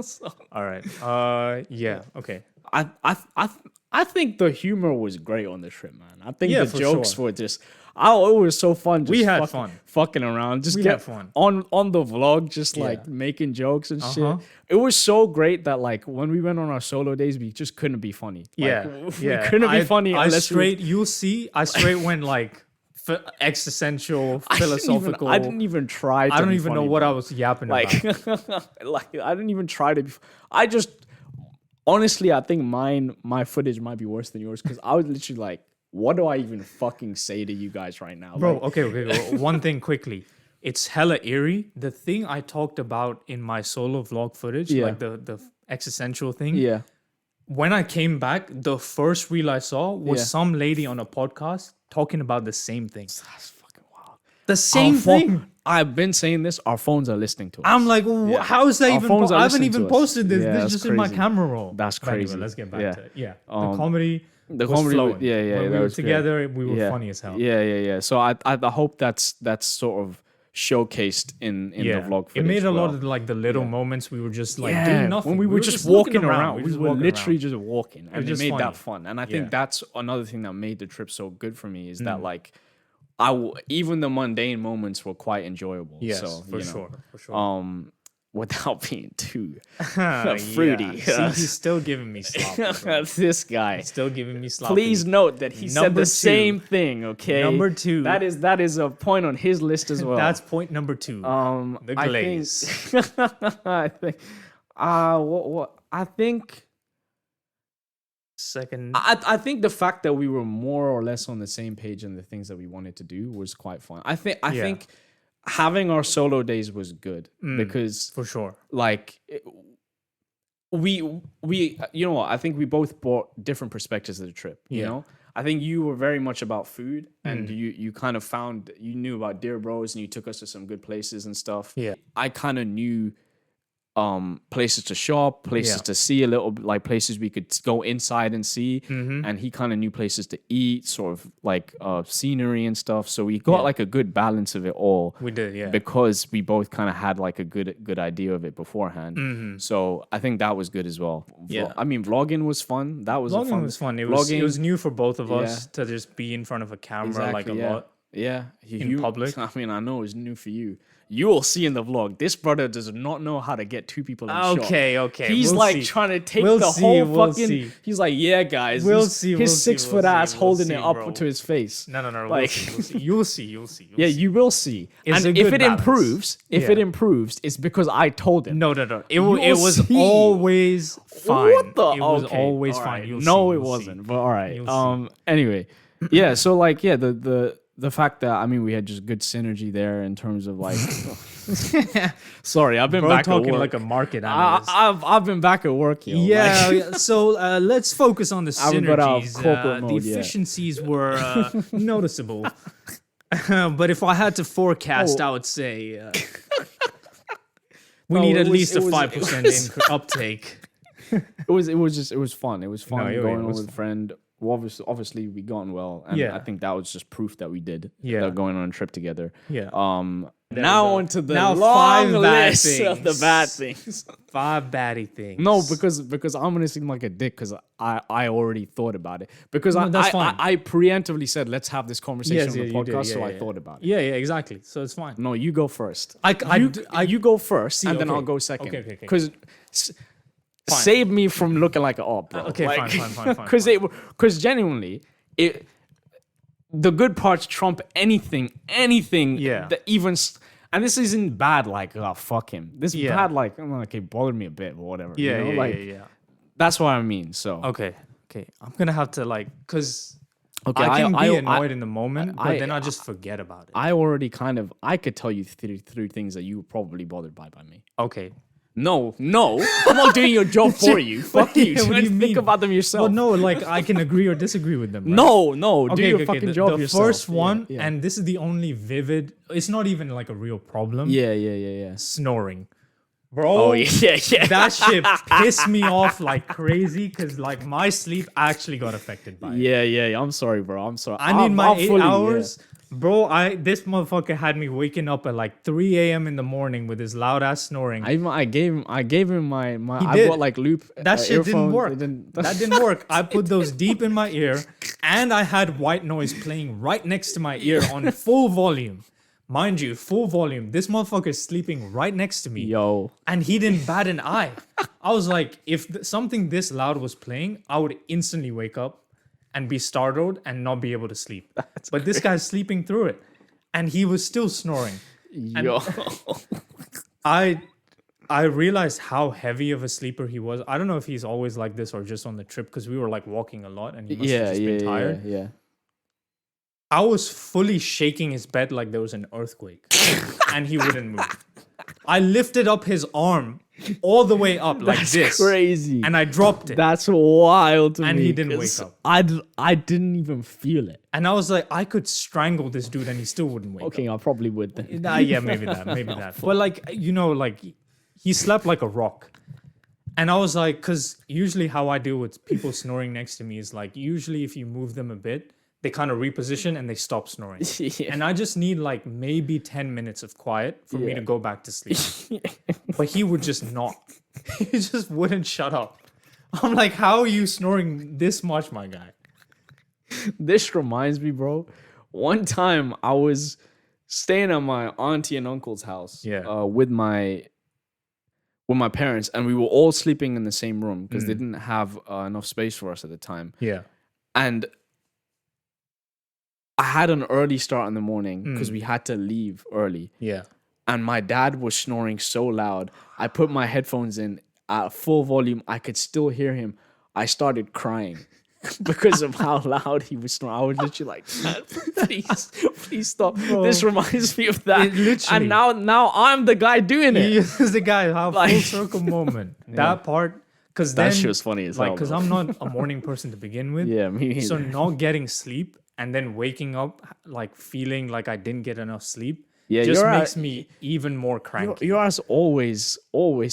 S1: All right. Yeah. Okay.
S2: I think the humor was great on the trip, man. I think
S1: Yeah,
S2: the
S1: for
S2: jokes
S1: sure.
S2: were just. Oh, it was so fun. Just
S1: We had fun.
S2: fucking around. Just
S1: We
S2: get
S1: had fun.
S2: on the vlog, just
S1: Yeah.
S2: like making jokes and
S1: Uh-huh.
S2: shit. It was so great that like when we went on our solo days, we just couldn't be funny. Like, we couldn't be funny
S1: I
S2: unless
S1: straight. You'll see. I straight went like existential, philosophical.
S2: I didn't even try. To
S1: I don't
S2: be
S1: even know
S2: funny,
S1: what
S2: bro.
S1: I was yapping
S2: Like,
S1: about.
S2: like I didn't even try to be. I just honestly, I think my footage might be worse than yours because I was literally like, what do I even fucking say to you guys right now,
S1: Bro,
S2: Like,
S1: okay. One thing quickly. It's hella eerie. The thing I talked about in my solo vlog footage,
S2: Yeah.
S1: like the existential thing.
S2: yeah,
S1: When I came back, the first reel I saw was
S2: Yeah.
S1: some lady on a podcast talking about the same thing.
S2: that's fucking wild.
S1: The same thing.
S2: I've been saying this. Our phones are listening to us.
S1: I'm like, how is that
S2: Our
S1: even?
S2: phones are
S1: I haven't
S2: listening
S1: even
S2: to us.
S1: posted this.
S2: Yeah,
S1: This
S2: that's
S1: is just in my
S2: crazy.
S1: camera roll.
S2: That's
S1: But anyway,
S2: crazy.
S1: let's get back
S2: Yeah.
S1: to it. Yeah, the comedy.
S2: the
S1: was
S2: comedy,
S1: flowing.
S2: yeah,
S1: When
S2: that
S1: we were
S2: was great.
S1: together, we were funny as hell.
S2: Yeah. So I hope that's sort of showcased in the vlog footage.
S1: It made a
S2: well.
S1: lot of like the little moments we were just like
S2: Yeah,
S1: doing nothing.
S2: when we were just walking around. We
S1: just
S2: were
S1: walking
S2: literally
S1: around.
S2: just walking, and it
S1: just
S2: made
S1: funny.
S2: that fun. And I think
S1: Yeah.
S2: that's another thing that made the trip so good for me is that like even the mundane moments were quite enjoyable.
S1: Yes,
S2: so,
S1: for
S2: you know,
S1: sure.
S2: without being too
S1: Yeah.
S2: fruity.
S1: See, he's still giving me slop. bro.
S2: this guy.
S1: Still giving me slop.
S2: Please note that he said
S1: Number
S2: the
S1: two.
S2: same thing. Okay,
S1: Number 2.
S2: That is a point on his list as well.
S1: That's point number 2. The glaze.
S2: I think. What? I think.
S1: Second.
S2: I think the fact that we were more or less on the same page in the things that we wanted to do was quite fun. I think having our solo days was good because
S1: For sure.
S2: like we you know what, I think we both brought different perspectives of the trip. You
S1: Yeah.
S2: know, I think you were very much about food and you kind of you knew about Dear Bros and you took us to some good places and stuff.
S1: Yeah.
S2: I kind of knew places to shop, places
S1: Yeah.
S2: to see a little bit, like places we could go inside and see.
S1: Mm-hmm.
S2: And he kind of knew places to eat, sort of like scenery and stuff. So we got like a good balance of it all.
S1: We did, yeah.
S2: Because we both kind of had like a good idea of it beforehand. So I think that was good as well.
S1: Yeah.
S2: I mean, vlogging was fun. That was
S1: Vlogging was fun. It was new for both of us to just be in front of a camera like a lot.
S2: Yeah,
S1: in public.
S2: I mean, I know it's new for you. You will see in the vlog. This brother does not know how to get two people in shot.
S1: Okay.
S2: He's
S1: we'll
S2: like
S1: see.
S2: trying to take
S1: We'll
S2: the
S1: see,
S2: whole
S1: we'll
S2: fucking.
S1: see.
S2: He's like, yeah, guys.
S1: We'll
S2: His-
S1: see,
S2: His
S1: we'll see,
S2: 6
S1: we'll
S2: foot ass
S1: see,
S2: holding
S1: we'll
S2: it
S1: see,
S2: up
S1: bro.
S2: to his face.
S1: No.
S2: Like-
S1: We'll see. You'll see.
S2: Yeah, you will see.
S1: It's
S2: And
S1: a
S2: if
S1: good
S2: it
S1: balance.
S2: improves, it improves, it's because I told him.
S1: No. It
S2: You'll
S1: was
S2: see.
S1: always fine.
S2: What the?
S1: It was
S2: Okay,
S1: always
S2: all
S1: fine.
S2: right.
S1: You'll
S2: No,
S1: see,
S2: it
S1: you'll
S2: wasn't.
S1: see.
S2: But all right.
S1: You'll
S2: Anyway, yeah. So like, yeah, the fact that I mean we had just good synergy there in terms of like. Sorry, I've been
S1: Bro,
S2: back at
S1: talking
S2: work.
S1: like a market analyst.
S2: I've been back at work, yo.
S1: Yeah,
S2: Like,
S1: yeah. So let's focus on the
S2: haven't got out of
S1: synergies.
S2: corporate
S1: The
S2: mode yet.
S1: efficiencies were noticeable. But if I had to forecast, I would say we
S2: No,
S1: need
S2: it
S1: at
S2: was-
S1: least a
S2: it was-
S1: 5% uptake.
S2: it was fun. It was fun
S1: No, yeah,
S2: going
S1: it
S2: on
S1: was
S2: with a friend. Well, obviously we got on well, and
S1: Yeah.
S2: I think that was just proof that we did.
S1: Yeah.
S2: that going on a trip together.
S1: Yeah.
S2: Now
S1: go.
S2: onto the
S1: Now
S2: long
S1: 5 bad
S2: list of the
S1: things.
S2: bad things.
S1: 5 baddie things.
S2: No, because I'm gonna seem like a dick because I already thought about it because
S1: No, that's fine.
S2: I preemptively said let's have this conversation
S1: Yes,
S2: on the
S1: yeah, you did,
S2: podcast,
S1: yeah,
S2: so I
S1: yeah.
S2: thought about it.
S1: Yeah, exactly. So it's fine.
S2: No, you go first.
S1: I
S2: You go first, and then
S1: okay.
S2: I'll go second.
S1: Okay.
S2: Because save me from looking like an op, bro.
S1: Okay, fine.
S2: Because genuinely, the good parts trump anything.
S1: Yeah.
S2: That even. And this isn't bad, like, oh, fuck him. This is
S1: Yeah.
S2: bad, like, okay, bothered me a bit, or whatever.
S1: Yeah,
S2: you know? Like,
S1: yeah.
S2: that's what I mean. So,
S1: Okay. I'm gonna have to because
S2: okay,
S1: I can be
S2: I-
S1: annoyed in the moment, but
S2: I-
S1: then I just forget about it.
S2: I already I could tell you three things that you were probably bothered by me.
S1: Okay.
S2: No, I'm not doing your job for you. Fuck you.
S1: What do you
S2: Think
S1: mean?
S2: about them yourself.
S1: Well, no, like I can agree or disagree with them. Right?
S2: No, do your fucking
S1: the,
S2: job
S1: the
S2: yourself.
S1: first one,
S2: Yeah.
S1: and this is the only vivid. It's not even like a real problem.
S2: Yeah.
S1: Snoring, bro.
S2: Oh yeah.
S1: That shit pissed me off like crazy because like my sleep actually got affected by it.
S2: Yeah. I'm sorry, bro. I'm sorry.
S1: I need my
S2: I'll
S1: 8
S2: fully-
S1: hours. Bro, this motherfucker had me waking up at like 3 a.m. in the morning with his loud ass snoring.
S2: I gave him my. I
S1: did.
S2: bought like loop.
S1: That shit didn't
S2: earphones.
S1: work.
S2: It didn't-
S1: That didn't work. I put those deep in my ear, and I had white noise playing right next to my ear on full volume. Mind you, full volume. This motherfucker's sleeping right next to me.
S2: Yo.
S1: And he didn't bat an eye. I was like, if something this loud was playing, I would instantly wake up and be startled and not be able to sleep. But this guy's sleeping through it. And he was still snoring.
S2: Yo.
S1: I realized how heavy of a sleeper he was. I don't know if he's always like this or just on the trip because we were like walking a lot and he must have just been tired.
S2: Yeah.
S1: I was fully shaking his bed like there was an earthquake and he wouldn't move. I lifted up his arm all the way up like this.
S2: Crazy.
S1: And I dropped it.
S2: That's wild to me.
S1: And he didn't
S2: 'cause
S1: wake up.
S2: I didn't even feel it.
S1: And I was like, I could strangle this dude and he still wouldn't wake
S2: Okay, I probably would then.
S1: up. Nah, yeah, maybe that. But like, like he slept like a rock. And I was like, because usually how I deal with people snoring next to me is like, usually if you move them a bit, they kind of reposition and they stop snoring.
S2: Yeah.
S1: And I just need like maybe 10 minutes of quiet for me
S2: Yeah.
S1: to go back to sleep. But he would just not. He just wouldn't shut up. I'm like, how are you snoring this much, my guy?
S2: This reminds me, bro. One time I was staying at my auntie and uncle's house with my parents, and we were all sleeping in the same room because they didn't have enough space for us at the time.
S1: Yeah.
S2: And I had an early start in the morning because we had to leave early.
S1: Yeah.
S2: And my dad was snoring so loud. I put my headphones in at full volume. I could still hear him. I started crying because of how loud he was snoring. I was literally like, "Dad, please stop."
S1: Bro.
S2: This reminds me of that.
S1: It literally-
S2: And now I'm the guy doing it.
S1: He is the guy. How
S2: Like-
S1: full circle moment. That part, because
S2: That
S1: then
S2: shit was funny as hell,
S1: because
S2: bro.
S1: I'm not a morning person to begin with.
S2: Yeah, me
S1: So
S2: neither.
S1: not getting sleep and then waking up like feeling like I didn't get enough sleep.
S2: Yeah,
S1: just
S2: your
S1: makes
S2: ass,
S1: me even more cranky.
S2: your ass always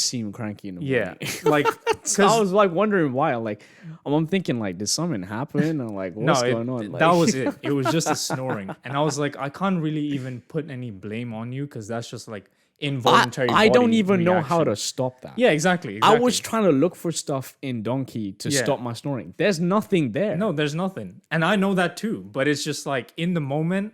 S2: seem cranky in the morning.
S1: Yeah, like
S2: So I
S1: because
S2: was like wondering why. Like I'm thinking like, did something happen? Or like what's going on?
S1: that
S2: Like,
S1: was it. It was just a snoring, and I was like, I can't really even put any blame on you because that's just like involuntary.
S2: I don't
S1: body
S2: even know how
S1: reaction.
S2: to stop that.
S1: Yeah, exactly.
S2: I was trying to look for stuff in Donkey to
S1: Yeah.
S2: stop my snoring. There's nothing there.
S1: No, there's nothing, and I know that too. But it's just like in the moment,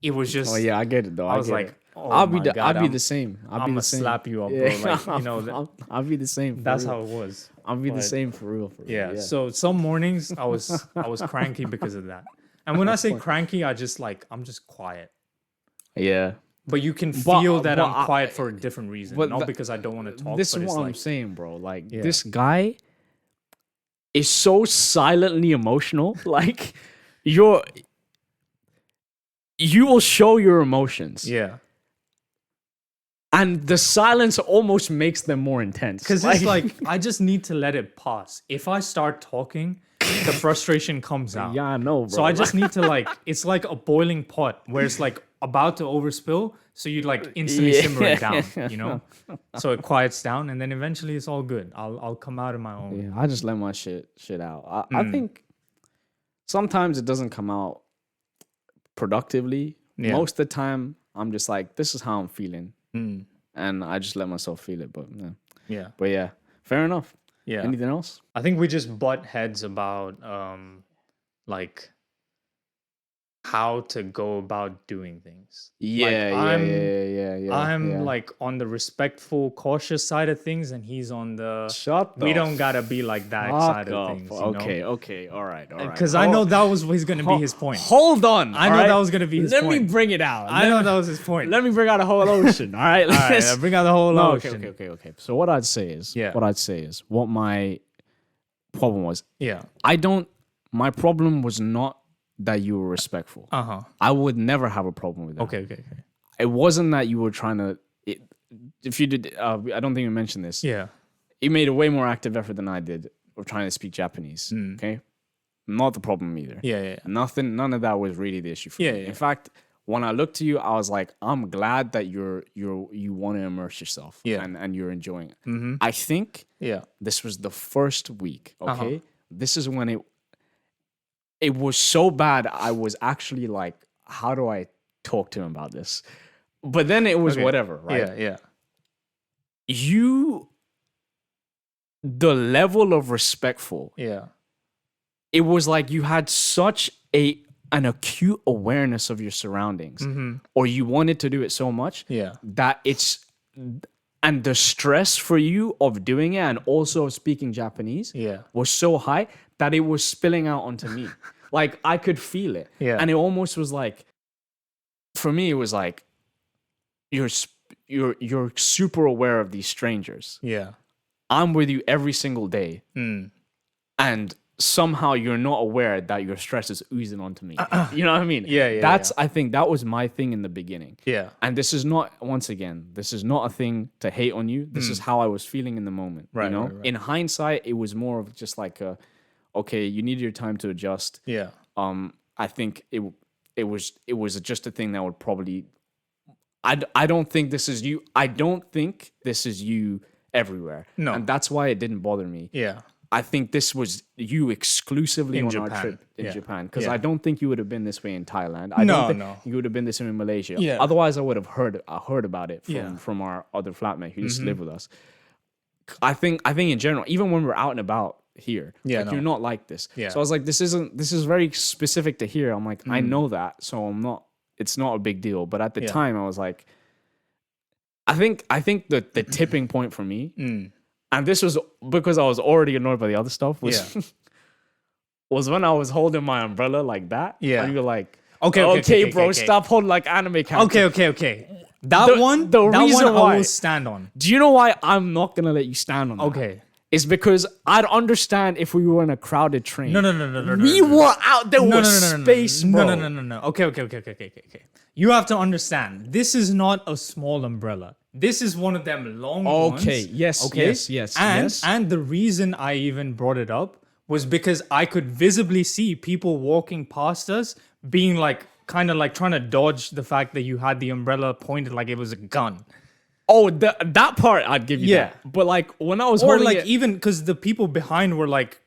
S1: it was just.
S2: Oh yeah, I get it though.
S1: I was
S2: get
S1: like,
S2: it.
S1: oh
S2: I'll be
S1: my God,
S2: I'll be the same. I'll be
S1: I'ma
S2: the same.
S1: slap you up, bro. Like, you know,
S2: I'll be the same. For
S1: that's
S2: real.
S1: how it was.
S2: I'll be the
S1: but-
S2: same for real. For real.
S1: Yeah. So some mornings I was cranky because of that. And when I say cranky, I'm just quiet.
S2: yeah.
S1: But you can
S2: But-
S1: feel that
S2: but
S1: I'm quiet for a different reason,
S2: but
S1: not
S2: the-
S1: because I don't want to talk.
S2: This
S1: but
S2: is
S1: it's
S2: what I'm
S1: like,
S2: saying, bro. Like
S1: Yeah.
S2: this guy is so silently emotional. Like you will show your emotions,
S1: yeah,
S2: and the silence almost makes them more intense.
S1: because it's like I just need to let it pass. If I start talking, the frustration comes out.
S2: yeah, I know, bro.
S1: So I just need to like, it's like a boiling pot where it's like about to overspill. So you like instantly
S2: Yeah.
S1: simmer it down, you know? So it quiets down and then eventually it's all good. I'll come out of my own.
S2: yeah, I just let my shit out. I think sometimes it doesn't come out productively.
S1: Yeah.
S2: Most of the time, I'm just like, this is how I'm feeling, and I just let myself feel it. But yeah, fair enough.
S1: Yeah.
S2: Anything else?
S1: I think we just butt heads about like how to go about doing things. I'm like on the respectful, cautious side of things, and he's on the
S2: Shut the
S1: we don't gotta be like that side of things. You
S2: Okay, all right.
S1: Because I know that was gonna be his point.
S2: Hold on.
S1: I know that was gonna be his
S2: Let
S1: point.
S2: me bring it out.
S1: I know that was his point.
S2: Let me bring out a whole ocean. All right.
S1: All right, I'll bring out the whole
S2: No,
S1: ocean.
S2: okay. So what I'd say is, what my problem was.
S1: Yeah.
S2: My problem was not that you were respectful.
S1: Uh-huh.
S2: I would never have a problem with that.
S1: Okay.
S2: It wasn't that you were trying to. If you did, I don't think you mentioned this.
S1: Yeah.
S2: You made a way more active effort than I did of trying to speak Japanese. Okay, not the problem either.
S1: Yeah.
S2: None of that was really the issue for me.
S1: Yeah.
S2: In fact, when I looked to you, I was like, I'm glad that you want to immerse yourself.
S1: Yeah.
S2: And you're enjoying it. I think this was the first week. Okay, this is when it was so bad. I was actually like, how do I talk to him about this? But then it was whatever, right?
S1: Yeah.
S2: The level of respectful.
S1: Yeah.
S2: It was like you had such an acute awareness of your surroundings, or you wanted to do it so much that and the stress for you of doing it and also speaking Japanese was so high that it was spilling out onto me. Like I could feel it.
S1: Yeah.
S2: And it almost was like, for me, it was like, you're super aware of these strangers.
S1: Yeah.
S2: I'm with you every single day. And somehow you're not aware that your stress is oozing onto me. You know what I mean?
S1: Yeah.
S2: I think that was my thing in the beginning.
S1: Yeah.
S2: And this is not, once again, this is not a thing to hate on you. This is how I was feeling in the moment.
S1: Right,
S2: you know?
S1: right.
S2: In hindsight, it was more of just like okay, you needed your time to adjust.
S1: Yeah.
S2: I think it was just a thing that would probably I don't think this is you. I don't think this is you everywhere.
S1: No.
S2: And that's why it didn't bother me.
S1: Yeah.
S2: I think this was you exclusively
S1: In
S2: on our
S1: Japan.
S2: trip in
S1: Yeah.
S2: Japan. Because
S1: Yeah.
S2: I don't think you would have been this way in Thailand. I
S1: No,
S2: don't think
S1: no.
S2: you would have been this way in Malaysia.
S1: Yeah.
S2: Otherwise, I would have heard about it
S1: Yeah.
S2: from our other flatmate who used to live with us. I think in general, even when we're out and about here, you're not like this.
S1: Yeah.
S2: So I was like, this is very specific to here. I'm like, I know that, so it's not a big deal. But at the time, I was like, I think the tipping point for me, and this was because I was already annoyed by the other stuff, was was when I was holding my umbrella like that.
S1: Yeah.
S2: And you were like,
S1: Okay,
S2: bro,
S1: okay.
S2: stop holding like anime character.
S1: Okay. That one I will stand on.
S2: Do you know why I'm not gonna let you stand on that?
S1: Okay.
S2: It's because I'd understand if we were in a crowded train.
S1: No.
S2: We were out there with space, bro.
S1: No. Okay. You have to understand. This is not a small umbrella. This is one of them long ones.
S2: Okay. Yes.
S1: And the reason I even brought it up was because I could visibly see people walking past us being like kind of like trying to dodge the fact that you had the umbrella pointed like it was a gun.
S2: Oh, that part I'd give you that. But like when I was
S1: Or
S2: holding
S1: like
S2: it,
S1: even because the people behind were like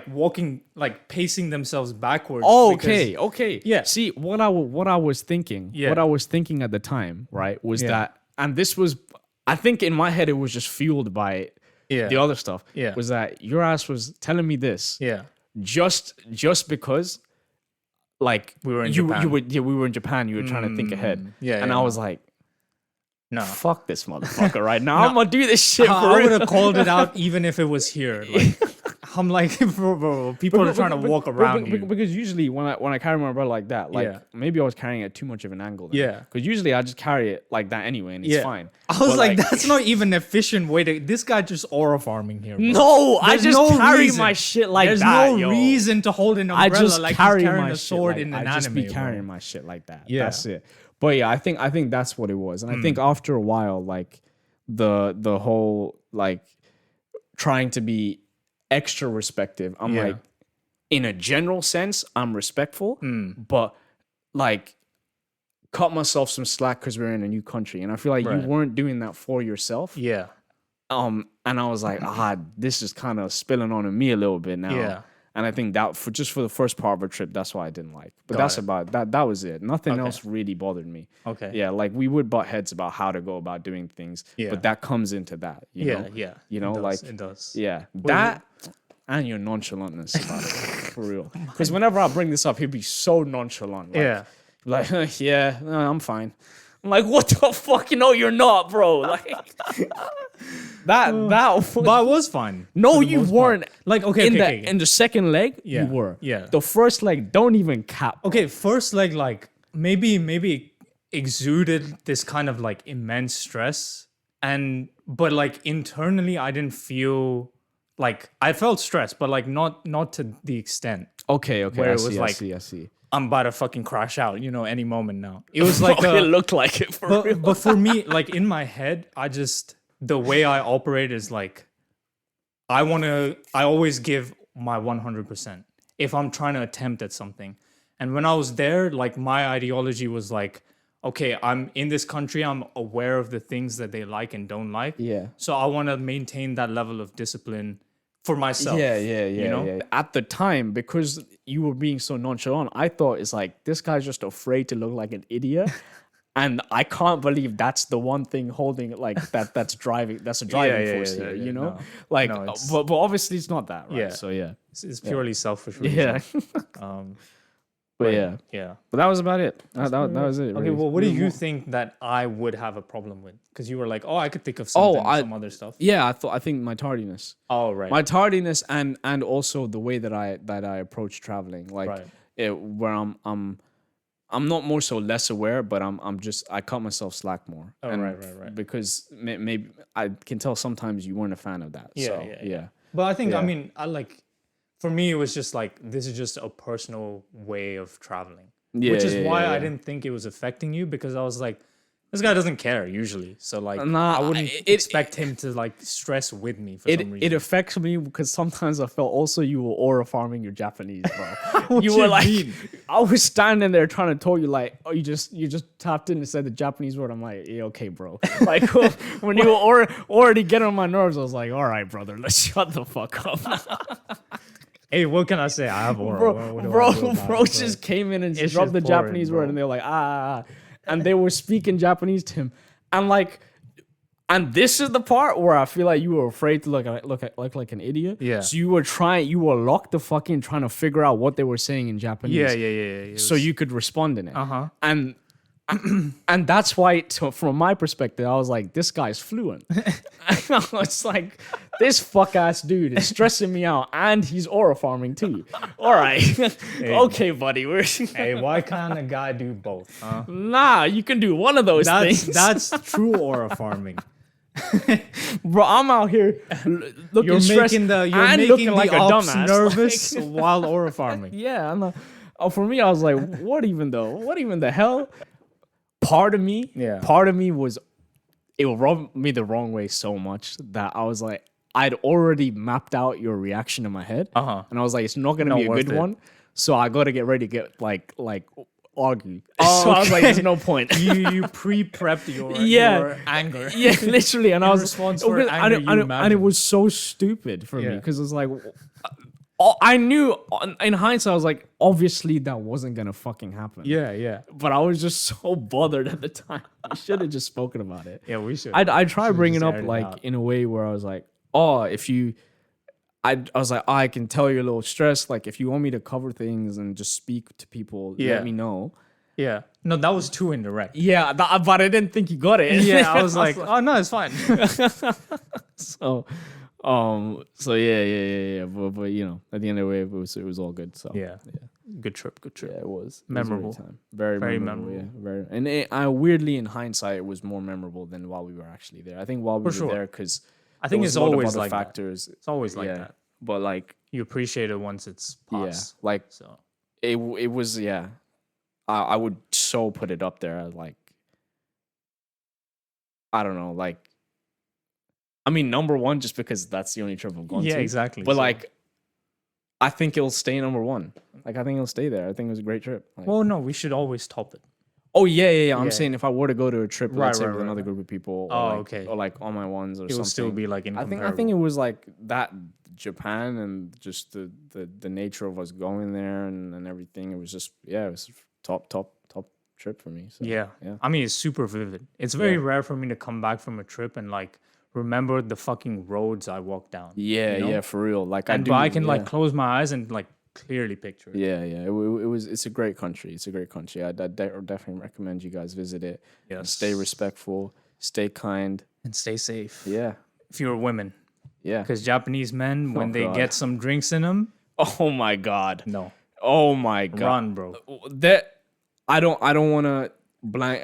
S1: walking, like pacing themselves backwards.
S2: oh,
S1: because-
S2: okay.
S1: Yeah.
S2: See, what I was thinking,
S1: Yeah.
S2: what I was thinking at the time, right, was
S1: Yeah.
S2: that, and this was, I think in my head it was just fueled by
S1: Yeah.
S2: the other stuff.
S1: Yeah.
S2: Was that your ass was telling me this
S1: Yeah.
S2: just because, like
S1: We were in
S2: you
S1: Japan.
S2: we were in Japan. You were trying to think ahead.
S1: Yeah,
S2: and
S1: yeah,
S2: I was like,
S1: No.
S2: fuck this motherfucker right now. I'm gonna do this shit for
S1: I
S2: real.
S1: would have called it out even if it was here. Like, I'm like, bro, people are trying to walk around you.
S2: Because usually when I carry my umbrella like that, like
S1: Yeah.
S2: maybe I was carrying it too much of an angle.
S1: Yeah.
S2: Because usually I just carry it like that anyway, and it's fine.
S1: I was
S2: But,
S1: like, that's not even an efficient way to. This guy just aura farming here. Bro.
S2: No, I
S1: There's
S2: just
S1: no
S2: carry
S1: reason.
S2: my shit like
S1: There's
S2: that.
S1: no
S2: yo.
S1: reason to hold an
S2: I
S1: umbrella
S2: just
S1: like
S2: carry
S1: he's carrying
S2: my
S1: a sword
S2: shit
S1: in
S2: like,
S1: an
S2: I
S1: anime.
S2: just be
S1: bro.
S2: carrying my shit like that.
S1: Yeah.
S2: That's it. But yeah, I think that's what it was, and I think after a while, like the whole like trying to be extra respective, I'm
S1: Yeah.
S2: like, in a general sense, I'm respectful, but like cut myself some slack because we're in a new country, and I feel like
S1: Right.
S2: you weren't doing that for yourself.
S1: Yeah.
S2: And I was like, this is kind of spilling on me a little bit now.
S1: Yeah.
S2: And I think that for the first part of our trip, that's why I didn't like. But
S1: Got
S2: that's
S1: it.
S2: about that. That was it. Nothing
S1: Okay.
S2: else really bothered me.
S1: Okay.
S2: Yeah, like we would butt heads about how to go about doing things.
S1: Yeah.
S2: But that comes into that. You know?
S1: Yeah.
S2: You know,
S1: It does,
S2: like
S1: it does.
S2: yeah, that and your nonchalantness about it, for real. Because whenever I bring this up, he'll be so nonchalant. Like,
S1: Yeah.
S2: yeah, no, I'm fine. I'm like, what the fuck? No, you're not, bro. Like that.
S1: But I was fine.
S2: No,
S1: for the
S2: you
S1: most
S2: weren't.
S1: part. Like, okay, okay.
S2: In the second leg,
S1: Yeah,
S2: you were.
S1: yeah.
S2: The first leg, don't even cap.
S1: Okay, first leg, like maybe exuded this kind of like immense stress, but like internally I didn't feel like I felt stressed, but like not to the extent
S2: Okay.
S1: Where
S2: I
S1: it was
S2: see,
S1: like-
S2: I see.
S1: I'm about to fucking crash out, any moment now. It was like
S2: it looked like it for real.
S1: but for me, like in my head, the way I operate is like I always give my 100% if I'm trying to attempt at something. And when I was there, like my ideology was like, okay, I'm in this country, I'm aware of the things that they like and don't like.
S2: Yeah.
S1: So I want to maintain that level of discipline for myself.
S2: Yeah.
S1: you know?
S2: Yeah. At the time, because you were being so nonchalant, I thought it's like this guy's just afraid to look like an idiot. And I can't believe that's the one thing holding like that's driving. That's a driving force here, you know.
S1: No.
S2: Like,
S1: No, it's-
S2: but obviously it's not that, right?
S1: Yeah.
S2: So yeah,
S1: It's purely selfish reason.
S2: yeah.
S1: Um,
S2: But yeah,
S1: yeah.
S2: but that was about it. That was it.
S1: Okay,
S2: really.
S1: well, what do you think that I would have a problem with? Because you were like, oh, I could think of something, some other stuff.
S2: Yeah, I think my tardiness.
S1: Oh, right.
S2: My tardiness and also the way that I approach traveling, like
S1: Right.
S2: where I'm not more so less aware, but I cut myself slack more.
S1: Oh, right.
S2: Because maybe I can tell sometimes you weren't a fan of that.
S1: Yeah,
S2: so,
S1: yeah. But I think,
S2: Yeah.
S1: I mean, for me, it was just like, this is just a personal way of traveling.
S2: Yeah,
S1: which is why
S2: yeah.
S1: I didn't think it was affecting you, because I was like, this guy doesn't care usually. So like,
S2: Nah,
S1: I wouldn't
S2: it-
S1: expect him to like stress with me for some reason.
S2: It affects me because sometimes I felt also you were aura farming your Japanese, bro.
S1: What
S2: you
S1: you
S2: were like,
S1: mean?
S2: I was standing there trying to tell you like, oh, you just tapped in and said the Japanese word. I'm like, yeah, okay, bro. Like when you were already getting on my nerves, I was like, all right, brother, let's shut the fuck up.
S1: Hey, what can I say? I have aura. What do I do about
S2: Bro
S1: it?
S2: just came in and
S1: It's
S2: dropped
S1: just
S2: the
S1: boring,
S2: Japanese
S1: bro.
S2: word, and they were like, and they were speaking Japanese to him, and like, and this is the part where I feel like you were afraid to look like an idiot.
S1: Yeah.
S2: So you were locked the fuck in trying to figure out what they were saying in Japanese.
S1: Yeah.
S2: So you could respond in it.
S1: Uh-huh.
S2: And and that's why, from my perspective, I was like, this guy's fluent. I was like, this fuck ass dude is stressing me out, and he's aura farming too. All right, okay, buddy.
S1: Hey, why can't a guy do both? Huh?
S2: Nah, you can do one of those things.
S1: That's true aura farming.
S2: Bro, I'm out here looking
S1: You're
S2: stressed
S1: making the
S2: and looking like a
S1: ops
S2: dumbass.
S1: nervous
S2: Like,
S1: while aura farming.
S2: yeah, for me, I was like, what even the hell? Part of me was, it rubbed me the wrong way so much that I was like, I'd already mapped out your reaction in my head, and I was like, it's not gonna be a
S1: worth
S2: good
S1: it.
S2: one. So I got to get ready to get like argue.
S1: Oh,
S2: So I was like,
S1: okay.
S2: there's no point.
S1: You pre-prepped your anger.
S2: Yeah, literally. And I was
S1: response for anger you
S2: and it
S1: imagined.
S2: was so stupid for me
S1: Yeah.
S2: because it was like, I knew in hindsight, I was like, obviously that wasn't gonna fucking happen.
S1: Yeah.
S2: But I was just so bothered at the time. I should have just spoken about it.
S1: Yeah, we should.
S2: I tried bringing
S1: just
S2: up
S1: aired it
S2: like
S1: out.
S2: in a way where I was like, oh, if you, I was like, I can tell you're a little stressed. Like if you want me to cover things and just speak to people,
S1: Yeah.
S2: let me know.
S1: Yeah. No, that was too indirect.
S2: Yeah, but I didn't think you got it.
S1: Yeah, I was like, oh no, it's fine.
S2: So, so yeah. But you know, at the end of the day, it was all good. So
S1: Yeah. Good trip.
S2: yeah, it was
S1: Memorable.
S2: a great time. Very
S1: Very
S2: memorable.
S1: memorable.
S2: Yeah, very. And I weirdly, in hindsight, it was more memorable than while we were actually there. I think while we were
S1: sure.
S2: there, because
S1: I think it's always like that.
S2: factors.
S1: It's always like
S2: Yeah,
S1: that.
S2: but like
S1: You appreciate it once it's passed.
S2: yeah, like
S1: So
S2: it was yeah. I would so put it up there as like I don't know, like I mean number one just because that's the only trip I've gone to.
S1: yeah, exactly.
S2: But
S1: So-
S2: like I think it'll stay number one. Like I think it'll stay there. I think it was a great trip. Like,
S1: well, no, we should always top it.
S2: oh yeah. I'm
S1: Yeah.
S2: saying if I were to go to a trip,
S1: Right,
S2: let's say
S1: right,
S2: with
S1: right,
S2: another
S1: right.
S2: group of people, or
S1: Oh,
S2: like,
S1: okay.
S2: or like on my ones or
S1: It will
S2: something,
S1: still be like
S2: I
S1: incomparable.
S2: think it was like that Japan and just the nature of us going there and everything. It was just it was top trip for me. So,
S1: Yeah.
S2: yeah.
S1: I mean, it's super vivid. It's very
S2: Yeah.
S1: rare for me to come back from a trip and like remember the fucking roads I walked down.
S2: Yeah,
S1: you know?
S2: yeah, for real. Like
S1: And
S2: I do.
S1: but I can like
S2: yeah.
S1: close my eyes and like clearly picture it.
S2: Yeah. It's a great country. It's a great country. I definitely recommend you guys visit it. And
S1: Yes.
S2: stay respectful. Stay kind.
S1: And stay safe.
S2: Yeah.
S1: If you're women.
S2: Yeah.
S1: Because Japanese men, when
S2: Oh,
S1: they
S2: God.
S1: get some drinks in them,
S2: Oh my God.
S1: no.
S2: Oh my God.
S1: Run, bro.
S2: That I don't want to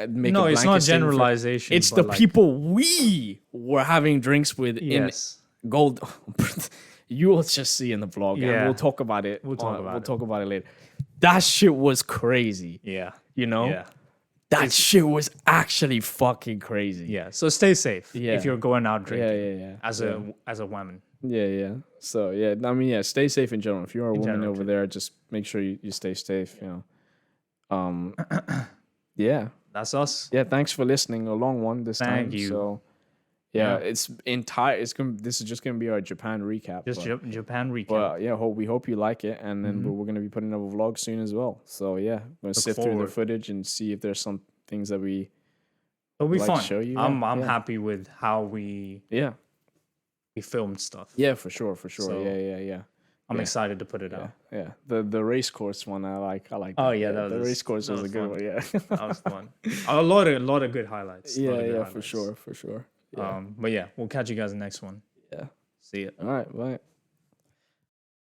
S2: make
S1: No,
S2: a
S1: it's
S2: blanket
S1: not
S2: statement for-
S1: generalization.
S2: It's
S1: but,
S2: the
S1: like,
S2: people we were having drinks with
S1: Yes.
S2: in gold. You will just see in the vlog. And
S1: Yeah.
S2: we'll talk about it.
S1: We'll talk about
S2: We'll
S1: it.
S2: talk about it later. That shit was crazy.
S1: Yeah.
S2: You know?
S1: Yeah.
S2: That shit was actually fucking crazy.
S1: Yeah. So stay safe
S2: Yeah.
S1: if you're going out drinking
S2: Yeah.
S1: as a woman.
S2: Yeah. So yeah, I mean, yeah, stay safe in general. If you're a woman
S1: general,
S2: over there, just make sure you stay safe. You know. Yeah.
S1: That's us.
S2: Yeah. Thanks for listening. A long one this time.
S1: Thank you.
S2: So yeah,
S1: Yeah.
S2: this is just gonna be our Japan recap.
S1: Just
S2: but,
S1: Japan recap.
S2: but yeah, we hope you like it, and then we're gonna be putting up a vlog soon as well. So yeah, we're gonna sift through the
S1: forward.
S2: footage and see if there's some things that we
S1: It'll be
S2: like to
S1: fun.
S2: show you.
S1: I'm
S2: Yeah.
S1: happy with how we filmed stuff.
S2: Yeah, for sure.
S1: So,
S2: Yeah.
S1: I'm
S2: yeah.
S1: excited to put it out.
S2: Yeah. The race course one I like.
S1: Oh, yeah, that
S2: the
S1: was-
S2: race course
S1: that
S2: was a
S1: was
S2: good
S1: fun.
S2: one. Yeah.
S1: That was fun. A lot of good highlights.
S2: Yeah,
S1: lot of good
S2: for
S1: highlights.
S2: sure. Yeah.
S1: But yeah, we'll catch you guys in the next one.
S2: Yeah.
S1: See ya.
S2: All right. Bye.